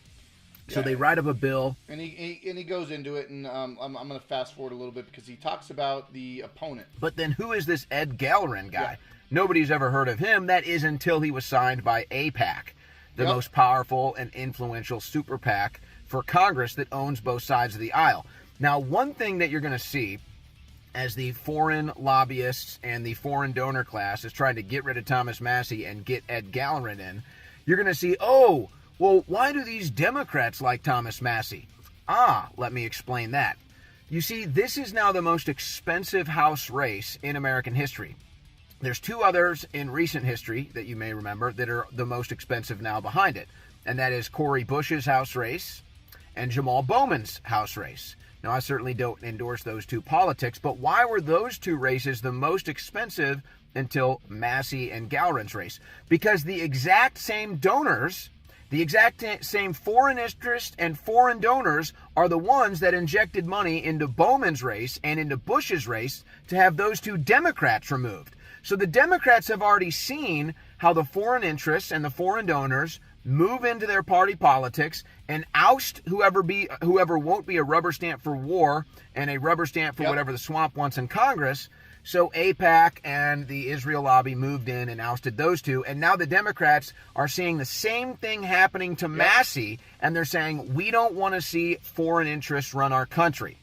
So they write up a bill. And he goes into it, and I'm going to fast forward a little bit because he talks about the opponent. But then who is this Ed Gallerin guy? Yeah. Nobody's ever heard of him. That is until he was signed by AIPAC, the most powerful and influential super PAC for Congress that owns both sides of the aisle. Now, one thing that you're going to see as the foreign lobbyists and the foreign donor class is trying to get rid of Thomas Massie and get Ed Gallerin in, you're going to see, oh, well, why do these Democrats like Thomas Massie? Let me explain that. You see, this is now the most expensive House race in American history. There's two others in recent history that you may remember that are the most expensive now behind it. And that is Cori Bush's House race and Jamal Bowman's House race. Now, I certainly don't endorse those two politics, but why were those two races the most expensive until Massie and Gowron's race? Because the exact same donors, the exact same foreign interest and foreign donors are the ones that injected money into Bowman's race and into Bush's race to have those two Democrats removed. So the Democrats have already seen how the foreign interests and the foreign donors move into their party politics and oust whoever won't be a rubber stamp for war and a rubber stamp for whatever the swamp wants in Congress. So AIPAC and the Israel lobby moved in and ousted those two. And now the Democrats are seeing the same thing happening to Massie, and they're saying, we don't want to see foreign interests run our country.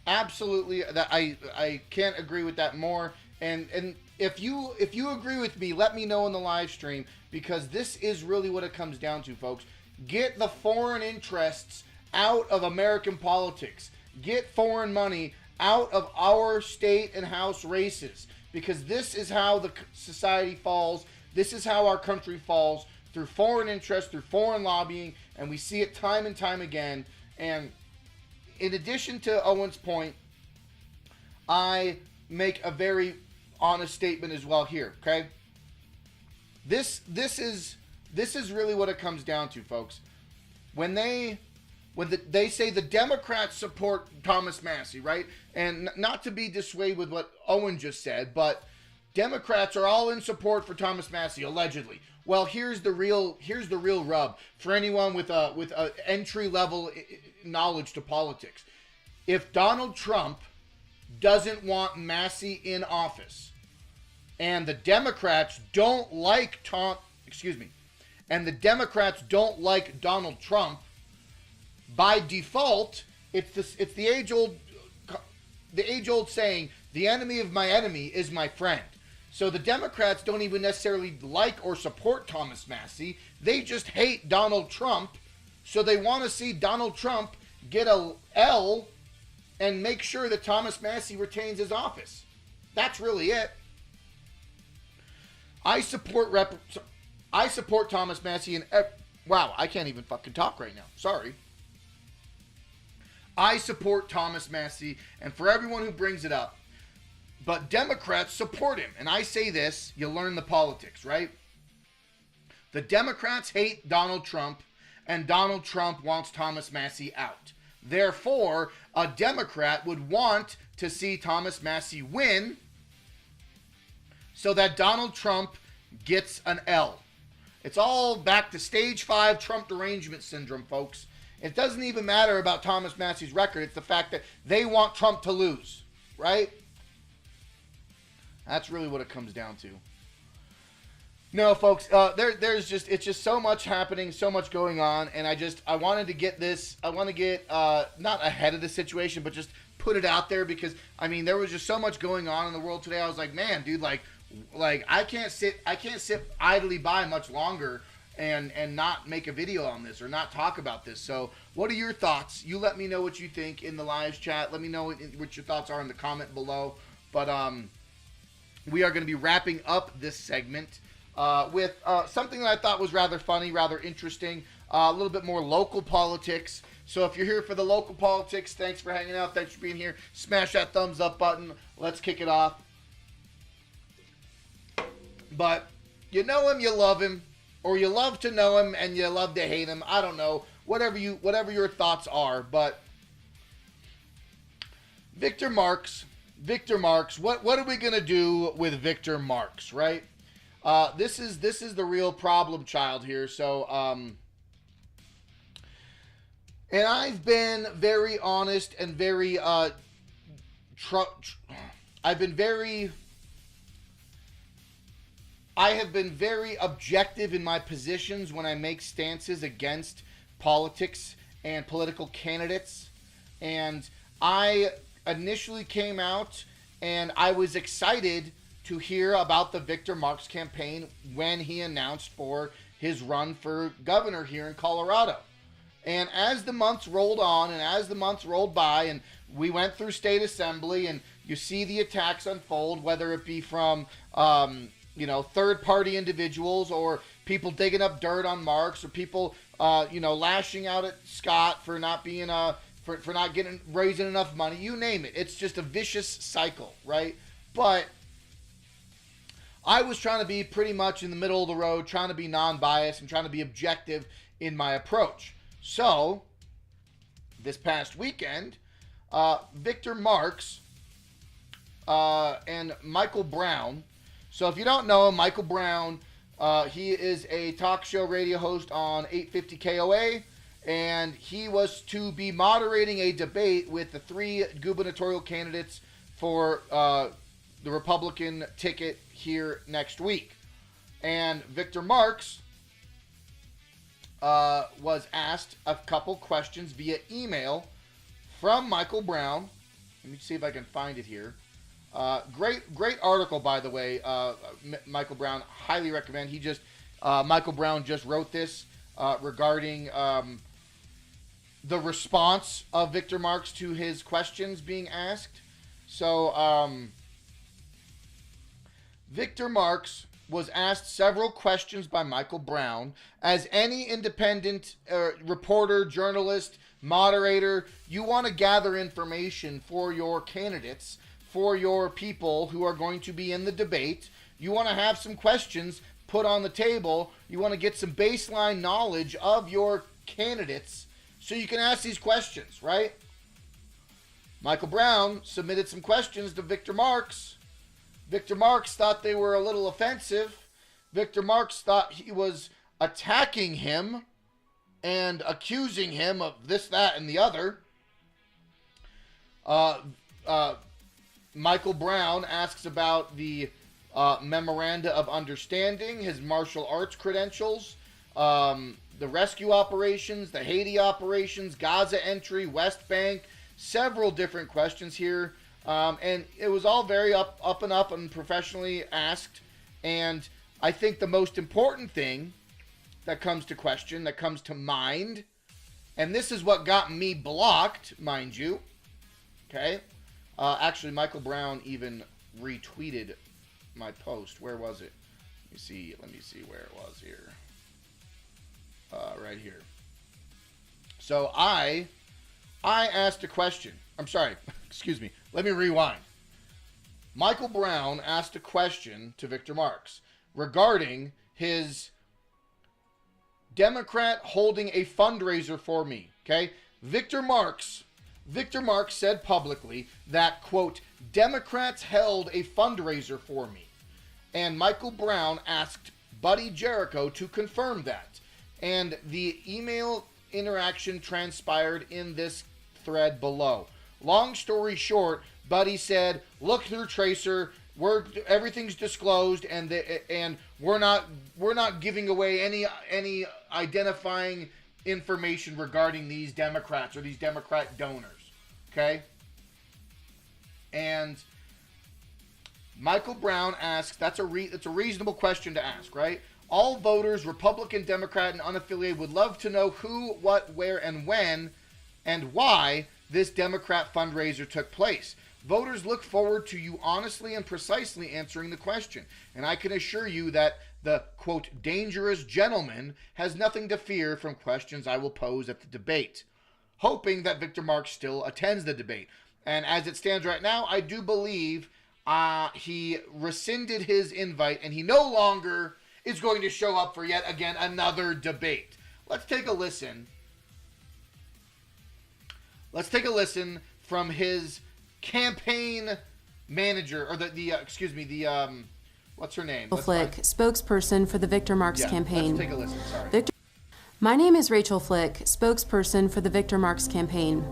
Absolutely. I can't agree with that more. And if you agree with me, let me know in the live stream, because this is really what it comes down to, folks. Get the foreign interests out of American politics. Get foreign money out of our state and House races, because this is how the society falls. This is how our country falls, through foreign interest, through foreign lobbying, and we see it time and time again. And in addition to Owen's point, I make a very honest statement as well here, okay? This is really what it comes down to, folks. When they say the Democrats support Thomas Massie, right? And not to be dissuaded with what Owen just said, but Democrats are all in support for Thomas Massie, allegedly. Well, here's the real rub for anyone with a entry level knowledge to politics. If Donald Trump doesn't want Massie in office, and the Democrats don't like and the Democrats don't like Donald Trump, by default, it's the age old saying, the enemy of my enemy is my friend. So the Democrats don't even necessarily like or support Thomas Massie. They just hate Donald Trump. So they want to see Donald Trump get a L and make sure that Thomas Massie retains his office. That's really it. I support Thomas Massie wow, I can't even fucking talk right now. Sorry. I support Thomas Massie, and for everyone who brings it up, but Democrats support him. And I say this, you learn the politics, right? The Democrats hate Donald Trump, and Donald Trump wants Thomas Massie out. Therefore, a Democrat would want to see Thomas Massie win so that Donald Trump gets an L. It's all back to stage 5 Trump derangement syndrome, folks. It doesn't even matter about Thomas Massie's record. It's the fact that they want Trump to lose, right? That's really what it comes down to. No, folks, it's just so much happening, so much going on, and I wanted to get this, not ahead of the situation, but just put it out there, because, I mean, there was just so much going on in the world today. I was like, man, dude, like I can't sit idly by much longer and not make a video on this or not talk about this. So what are your thoughts? You let me know what you think in the live chat. Let me know what your thoughts are in the comment below. But we are going to be wrapping up this segment with something that I thought was rather funny, rather interesting, a little bit more local politics. So if you're here for the local politics, thanks for hanging out. Thanks for being here. Smash that thumbs up button. Let's kick it off. But you know him, you love him, or you love to know him and you love to hate him. I don't know. Whatever your thoughts are. But Victor Marks, what are we gonna do with Victor Marks, right? This is the real problem child here. So and I've been very honest and very I have been very objective in my positions when I make stances against politics and political candidates. And I initially came out and I was excited to hear about the Victor Marks campaign when he announced for his run for governor here in Colorado. And as the months rolled on and as the months rolled by and we went through state assembly, and you see the attacks unfold, whether it be from third-party individuals or people digging up dirt on Marks, or people lashing out at Scott for not being for not raising enough money. You name it. It's just a vicious cycle, right? But I was trying to be pretty much in the middle of the road, trying to be non-biased and trying to be objective in my approach. So, this past weekend, Victor Marks and Michael Brown. So if you don't know him, Michael Brown, he is a talk show radio host on 850 KOA, and he was to be moderating a debate with the 3 gubernatorial candidates for the Republican ticket here next week. And Victor Marks was asked a couple questions via email from Michael Brown. Let me see if I can find it here. Great article, by the way. Michael Brown, highly recommend. Michael Brown just wrote this regarding the response of Victor Marks to his questions being asked. So, Victor Marks was asked several questions by Michael Brown. As any independent reporter, journalist, moderator, you want to gather information for your candidates, for your people who are going to be in the debate. You want to have some questions put on the table. You want to get some baseline knowledge of your candidates so you can ask these questions, right? Michael Brown submitted some questions to Victor Marks. Victor Marks thought they were a little offensive. Victor Marks thought he was attacking him and accusing him of this, that, and the other. Michael Brown asks about the memoranda of understanding, his martial arts credentials, the rescue operations, the Haiti operations, Gaza entry, West Bank, several different questions here. And it was all very up and professionally asked. And I think the most important thing that comes to mind, and this is what got me blocked, mind you. Okay? Actually, Michael Brown even retweeted my post. Where was it? Let me see where it was here. Right here. So I asked a question. I'm sorry. Excuse me. Let me rewind. Michael Brown asked a question to Victor Marks regarding his Democrat holding a fundraiser for me. Okay? Victor Marks said publicly that, quote, Democrats held a fundraiser for me. And Michael Brown asked Buddy Jericho to confirm that. And the email interaction transpired in this thread below. Long story short, Buddy said, look through Tracer, everything's disclosed, and we're not giving away any identifying information regarding these Democrats or these Democrat donors. Okay? And Michael Brown asks, it's a reasonable question to ask, right? All voters, Republican, Democrat, and unaffiliated, would love to know who, what, where, and when, and why this Democrat fundraiser took place. Voters look forward to you honestly and precisely answering the question. And I can assure you that the, quote, dangerous gentleman has nothing to fear from questions I will pose at the debate. Hoping that Victor Marks still attends the debate. And as it stands right now, I do believe he rescinded his invite and he no longer is going to show up for yet again another debate. Let's take a listen. Let's take a listen from his campaign manager, or what's her name? Flick, spokesperson for the Victor Marks campaign. Let's take a listen. Sorry. My name is Rachel Flick, spokesperson for the Victor Marks campaign.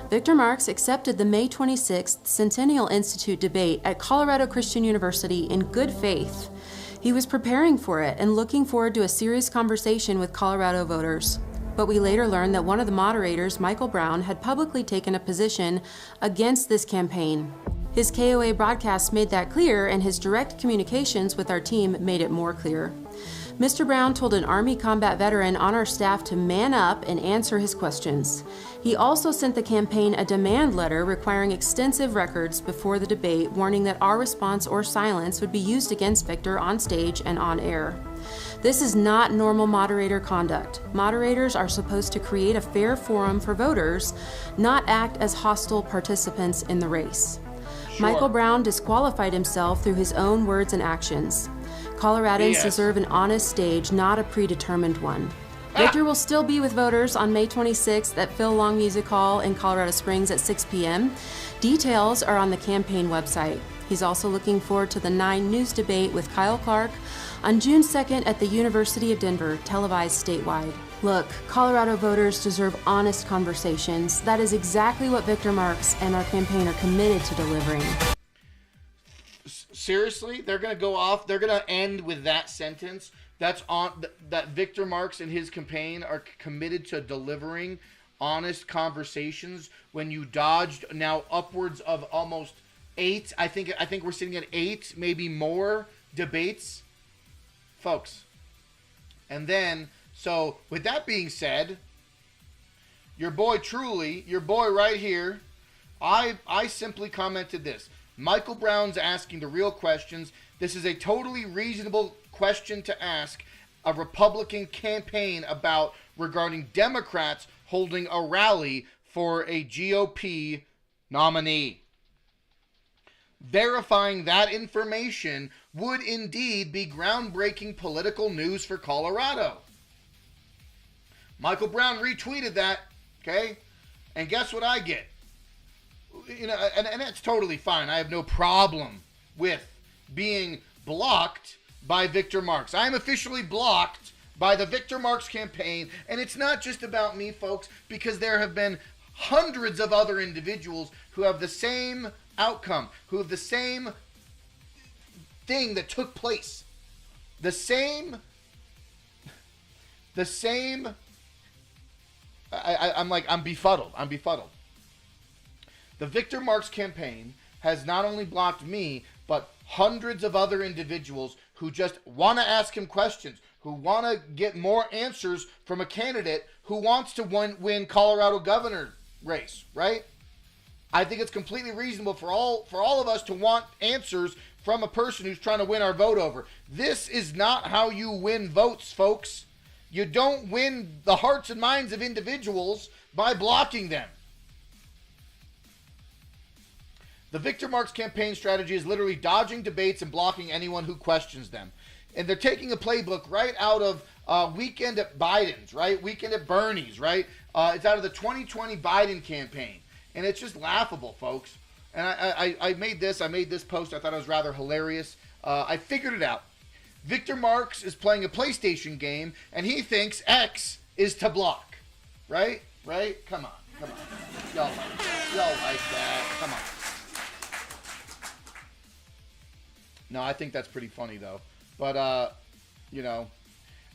Victor Marks accepted the May 26th Centennial Institute debate at Colorado Christian University in good faith. He was preparing for it and looking forward to a serious conversation with Colorado voters. But we later learned that one of the moderators, Michael Brown, had publicly taken a position against this campaign. His KOA broadcast made that clear, and his direct communications with our team made it more clear. Mr. Brown told an Army combat veteran on our staff to man up and answer his questions. He also sent the campaign a demand letter requiring extensive records before the debate, warning that our response or silence would be used against Victor on stage and on air. This is not normal moderator conduct. Moderators are supposed to create a fair forum for voters, not act as hostile participants in the race. Sure. Michael Brown disqualified himself through his own words and actions. Coloradans deserve an honest stage, not a predetermined one. Victor will still be with voters on May 26th at Phil Long Music Hall in Colorado Springs at 6 p.m. Details are on the campaign website. He's also looking forward to the 9 News debate with Kyle Clark on June 2nd at the University of Denver, televised statewide. Look, Colorado voters deserve honest conversations. That is exactly what Victor Marks and our campaign are committed to delivering. Seriously? They're going to go off? They're going to end with that sentence? That's on that Victor Marks and his campaign are committed to delivering honest conversations when you dodged now upwards of almost 8. I think we're sitting at 8, maybe more debates, folks. And then, so with that being said, your boy right here, I simply commented this. Michael Brown's asking the real questions. This is a totally reasonable question to ask a Republican campaign about regarding Democrats holding a rally for a GOP nominee. Verifying that information would indeed be groundbreaking political news for Colorado. Michael Brown retweeted that, okay? And guess what I get? You know, and that's totally fine. I have no problem with being blocked by Victor Marks. I am officially blocked by the Victor Marks campaign, and it's not just about me, folks, because there have been hundreds of other individuals who have the same outcome, who have the same thing that took place. I'm befuddled. The Victor Marks campaign has not only blocked me, but hundreds of other individuals who just want to ask him questions, who want to get more answers from a candidate who wants to win Colorado governor race, right? I think it's completely reasonable for all of us to want answers from a person who's trying to win our vote over. This is not how you win votes, folks. You don't win the hearts and minds of individuals by blocking them. The Victor Marks campaign strategy is literally dodging debates and blocking anyone who questions them. And they're taking a playbook right out of Weekend at Biden's, right? Weekend at Bernie's, right? It's out of the 2020 Biden campaign. And it's just laughable, folks. And I made this post. I thought it was rather hilarious. I figured it out. Victor Marks is playing a PlayStation game, and he thinks X is to block. Right? Right? Come on. Y'all like that. Come on. No, I think that's pretty funny though. But you know,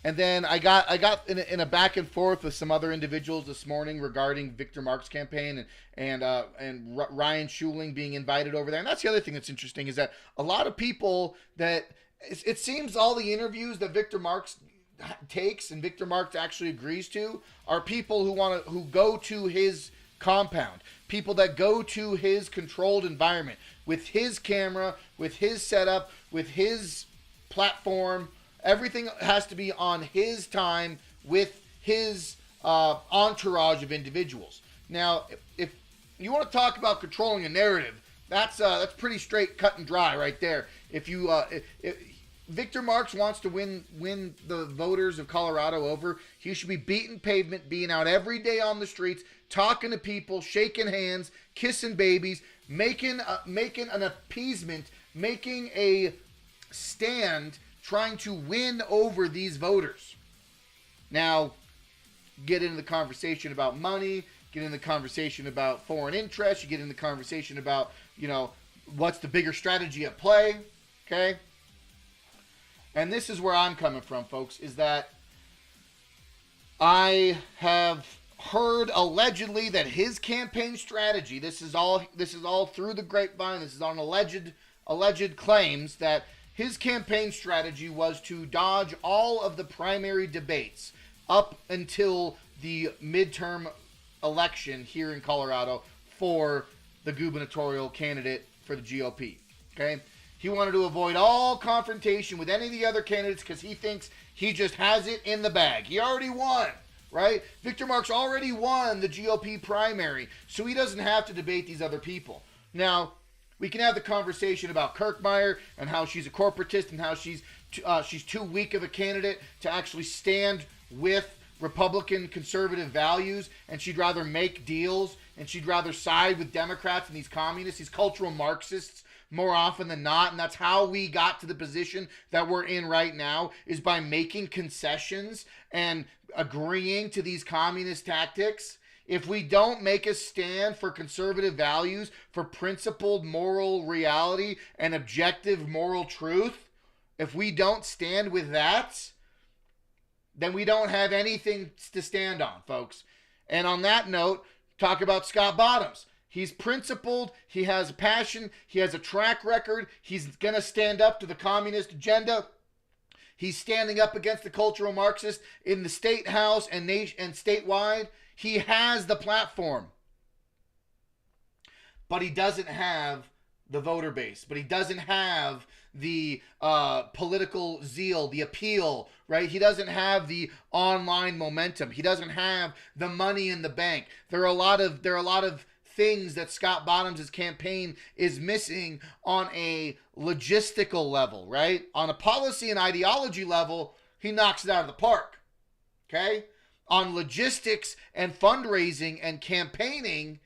and then I got in a back and forth with some other individuals this morning regarding Victor Marks' campaign and Ryan Schuling being invited over there. And that's the other thing that's interesting is that a lot of people that it seems all the interviews that Victor Marks takes and Victor Marks actually agrees to are people who go to his compound, people that go to his controlled environment with his camera, with his setup, with his platform. Everything has to be on his time with his entourage of individuals. Now, if you want to talk about controlling a narrative, that's pretty straight, cut and dry right there. If Victor Marks wants to win the voters of Colorado over, he should be beating pavement, being out every day on the streets, talking to people, shaking hands, kissing babies, making an appeasement, making a stand, trying to win over these voters. Now, get into the conversation about money, get into the conversation about foreign interest, you get into the conversation about, you know, what's the bigger strategy at play, okay? And this is where I'm coming from, folks, is that I have heard allegedly that his campaign strategy, this is all through the grapevine, this is on alleged claims that his campaign strategy was to dodge all of the primary debates up until the midterm election here in Colorado for the gubernatorial candidate for the GOP. Okay? He wanted to avoid all confrontation with any of the other candidates because he thinks he just has it in the bag. He already won, right? Victor Marks already won the GOP primary, so he doesn't have to debate these other people. Now, we can have the conversation about Kirkmeyer and how she's a corporatist and how she's too weak of a candidate to actually stand with Republican conservative values, and she'd rather make deals, and she'd rather side with Democrats and these communists, these cultural Marxists, more often than not. And that's how we got to the position that we're in right now, is by making concessions and agreeing to these communist tactics. If we don't make a stand for conservative values, for principled moral reality and objective moral truth, if we don't stand with that, then we don't have anything to stand on, folks. And on that note, talk about Scott Bottoms. He's principled, he has passion, he has a track record, he's going to stand up to the communist agenda. He's standing up against the cultural Marxists in the state house and statewide. He has the platform. But he doesn't have the voter base. But he doesn't have the political zeal, the appeal, right? He doesn't have the online momentum. He doesn't have the money in the bank. There are a lot of things that Scott Bottoms' campaign is missing on a logistical level, right? On a policy and ideology level, he knocks it out of the park. Okay? On logistics and fundraising and campaigning,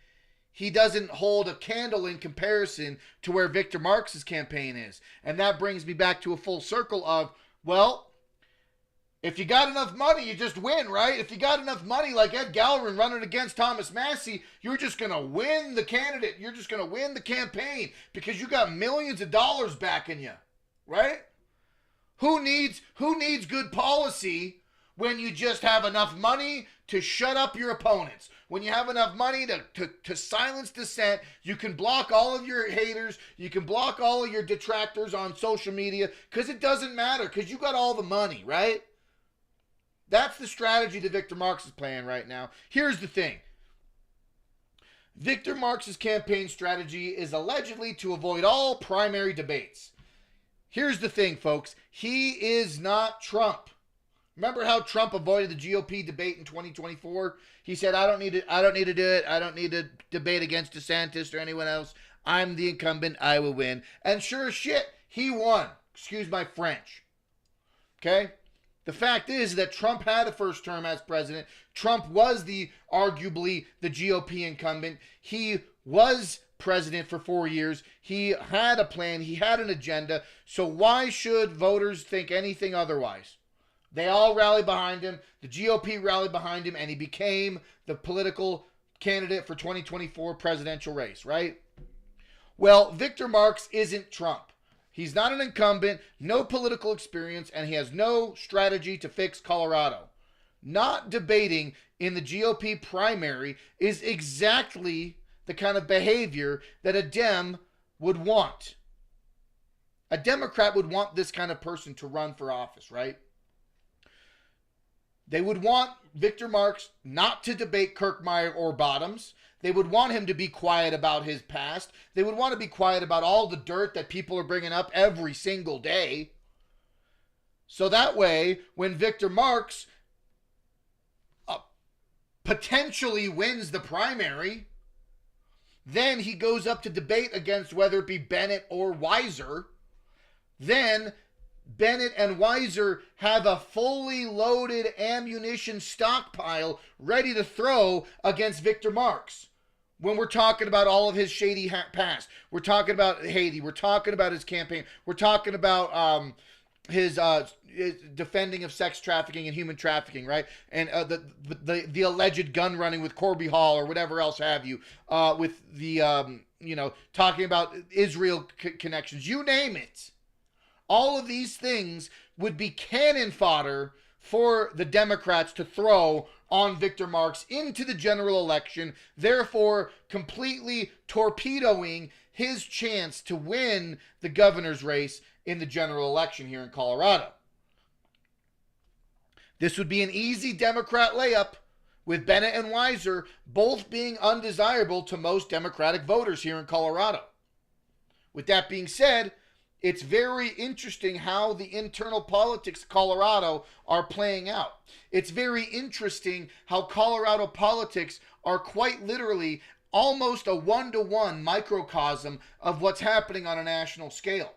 he doesn't hold a candle in comparison to where Victor Marks' campaign is. And that brings me back to a full circle of, well, if you got enough money, you just win, right? If you got enough money like Ed Gallerin running against Thomas Massie, you're just going to win the candidate. You're just going to win the campaign because you got millions of dollars backing you, right? Who needs good policy when you just have enough money to shut up your opponents? When you have enough money to silence dissent, you can block all of your haters, you can block all of your detractors on social media because it doesn't matter because you got all the money, right? That's the strategy that Victor Marks is playing right now. Here's the thing. Victor Marks' campaign strategy is allegedly to avoid all primary debates. Here's the thing, folks. He is not Trump. Remember how Trump avoided the GOP debate in 2024? He said, I don't need to do it. I don't need to debate against DeSantis or anyone else. I'm the incumbent. I will win. And sure as shit, he won. Excuse my French. Okay? The fact is that Trump had a first term as president. Trump was arguably the GOP incumbent. He was president for 4 years. He had a plan. He had an agenda. So why should voters think anything otherwise? They all rallied behind him. The GOP rallied behind him, and he became the political candidate for 2024 presidential race, right? Well, Victor Marks isn't Trump. He's not an incumbent, no political experience, and he has no strategy to fix Colorado. Not debating in the GOP primary is exactly the kind of behavior that a Dem would want. A Democrat would want this kind of person to run for office, right? They would want Victor Marks not to debate Kirkmeyer or Bottoms. They would want him to be quiet about his past. They would want to be quiet about all the dirt that people are bringing up every single day. So that way, when Victor Marks potentially wins the primary, then he goes up to debate against whether it be Bennett or Weiser. Then Bennett and Weiser have a fully loaded ammunition stockpile ready to throw against Victor Marks. When we're talking about all of his shady past, we're talking about Haiti, we're talking about his campaign, we're talking about his defending of sex trafficking and human trafficking, right? And the alleged gun running with Corby Hall or whatever else have you, with the talking about Israel connections, you name it. All of these things would be cannon fodder for the Democrats to throw on Victor Marks into the general election, therefore completely torpedoing his chance to win the governor's race in the general election here in Colorado. This would be an easy Democrat layup, with Bennett and Weiser both being undesirable to most Democratic voters here in Colorado. With that being said, it's very interesting how the internal politics of Colorado are playing out. It's very interesting how Colorado politics are quite literally almost a one-to-one microcosm of what's happening on a national scale.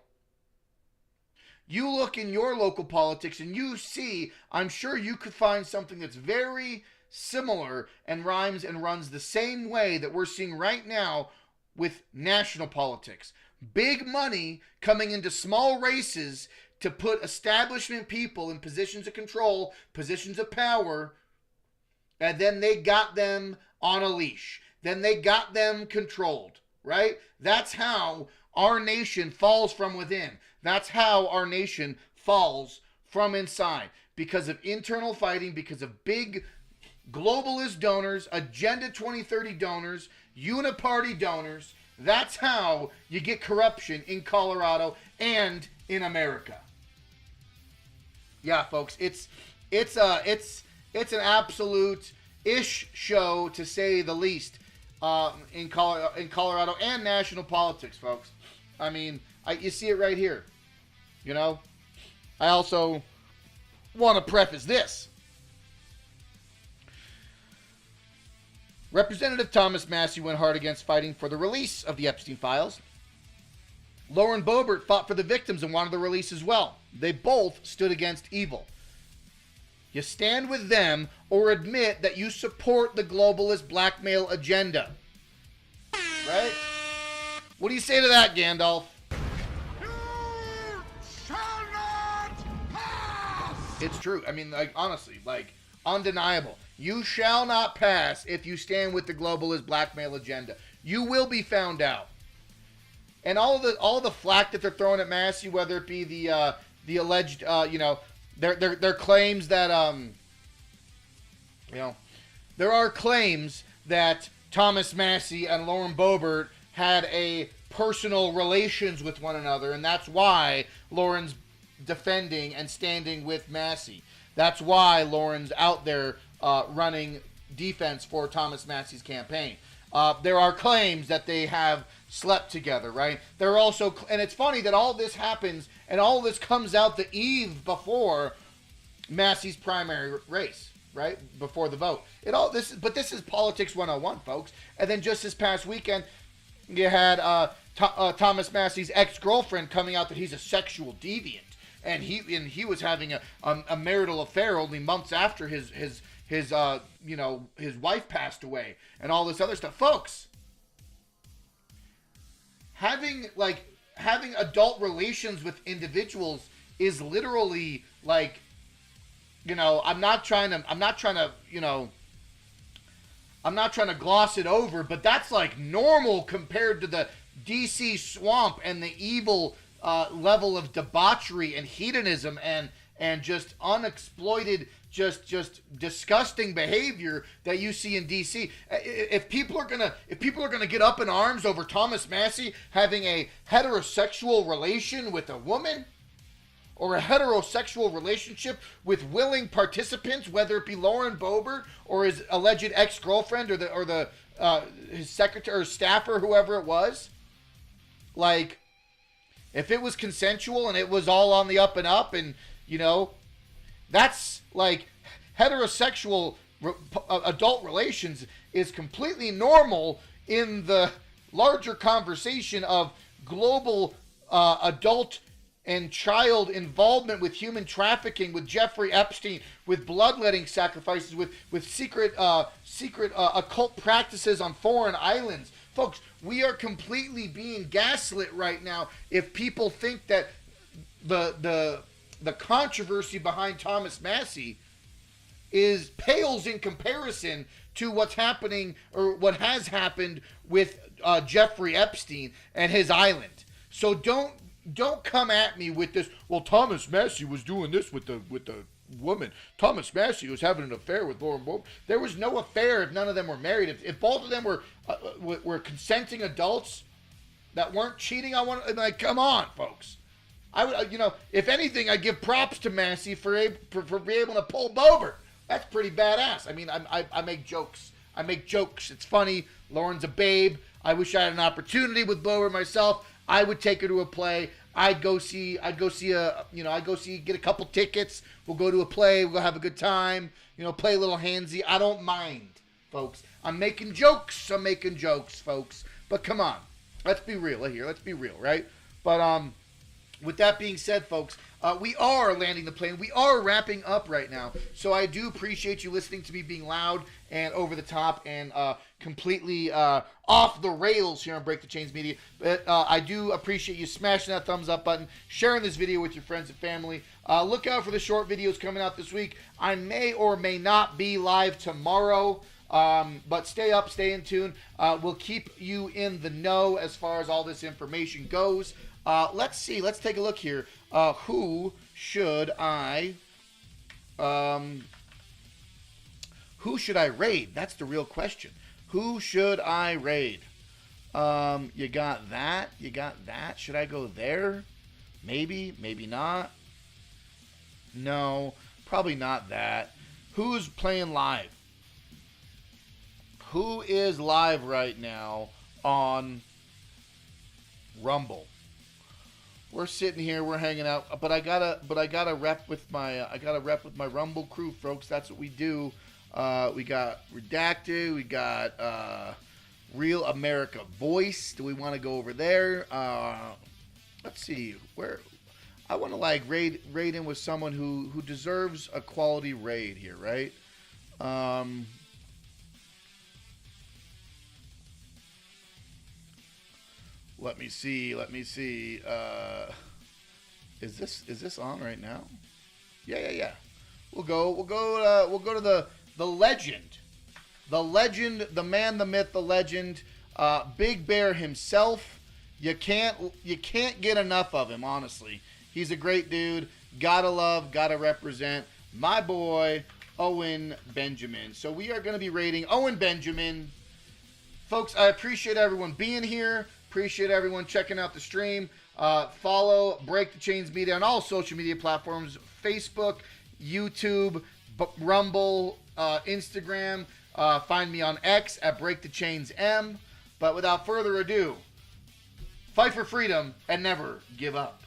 You look in your local politics and you see, I'm sure you could find something that's very similar and rhymes and runs the same way that we're seeing right now with national politics. Big money coming into small races to put establishment people in positions of control, positions of power, and then they got them on a leash. Then they got them controlled, right? That's how our nation falls from within. That's how our nation falls from inside. Because of internal fighting, because of big globalist donors, Agenda 2030 donors, uniparty donors. That's how you get corruption in Colorado and in America. Yeah, folks, it's an absolute ish show, to say the least, in Colorado and national politics, folks. I mean, you see it right here. You know, I also want to preface this. Representative Thomas Massie went hard against fighting for the release of the Epstein files. Lauren Boebert fought for the victims and wanted the release as well. They both stood against evil. You stand with them or admit that you support the globalist blackmail agenda. Right? What do you say to that, Gandalf? It's true. I mean, like, honestly, like, undeniable. You shall not pass if you stand with the globalist blackmail agenda. You will be found out. And all the flack that they're throwing at Massie, whether it be the alleged, their claims that, there are claims that Thomas Massie and Lauren Boebert had a personal relations with one another, and that's why Lauren's defending and standing with Massie. That's why Lauren's out there running defense for Thomas Massie's campaign. There are claims that they have slept together, right? There are also, and it's funny that all this happens and all this comes out the eve before Massie's primary race, right? Before the vote. But this is politics 101, folks. And then just this past weekend, you had Thomas Massie's ex-girlfriend coming out that he's a sexual deviant. And he was having a marital affair only months after his wife passed away and all this other stuff. Folks, having adult relations with individuals is literally like, I'm not trying to gloss it over, but that's like normal compared to the DC swamp and the evil level of debauchery and hedonism and just unexploited, just disgusting behavior that you see in DC. If people are gonna get up in arms over Thomas Massie having a heterosexual relation with a woman, or a heterosexual relationship with willing participants, whether it be Lauren Boebert or his alleged ex-girlfriend or his secretary or staffer, whoever it was, like, if it was consensual and it was all on the up and up, and that's like heterosexual adult relations is completely normal in the larger conversation of global adult and child involvement with human trafficking, with Jeffrey Epstein, with bloodletting sacrifices, with secret occult practices on foreign islands. Folks, we are completely being gaslit right now if people think that the controversy behind Thomas Massie pales in comparison to what's happening or what has happened with Jeffrey Epstein and his island. So don't come at me with this, well, Thomas Massie was doing this with the woman. Thomas Massie was having an affair with Lauren Boebert. There was no affair if none of them were married. If both of them were consenting adults, that weren't cheating on one. Like, come on, folks. I would, if anything, I'd give props to Massie for being able to pull Boebert. That's pretty badass. I mean, I make jokes. It's funny. Lauren's a babe. I wish I had an opportunity with Boebert myself. I would take her to a play. I'd go see get a couple tickets. We'll go to a play. We'll have a good time. Play a little handsy. I don't mind, folks. I'm making jokes, folks. But come on. Let's be real here. Let's be real, right? But with that being said, folks, we are landing the plane. We are wrapping up right now. So I do appreciate you listening to me being loud and over the top and completely off the rails here on Break the Chains Media. But I do appreciate you smashing that thumbs up button, sharing this video with your friends and family. Look out for the short videos coming out this week. I may or may not be live tomorrow. But stay up, stay in tune. We'll keep you in the know as far as all this information goes. Let's see. Let's take a look here. Who should I raid? That's the real question. Who should I raid? You got that. Should I go there? Maybe, maybe not. No, probably not that. Who's playing live? Who is live right now on Rumble? We're sitting here, we're hanging out, but I gotta rep with my Rumble crew, folks. That's what we do. We got Redacted, we got Real America Voice. Do we want to go over there? Let's see where. I want to raid in with someone who deserves a quality raid here, right? Let me see. Is this on right now? Yeah. We'll go to the legend, the man, the myth, the legend, Big Bear himself. You can't get enough of him, honestly. He's a great dude. Gotta love, gotta represent my boy Owen Benjamin. So we are going to be raiding Owen Benjamin. Folks, I appreciate everyone being here. Appreciate everyone checking out the stream. Follow Break the Chains Media on all social media platforms. Facebook, YouTube, Rumble, Instagram. Find me on X at Break the Chains M. But without further ado, fight for freedom and never give up.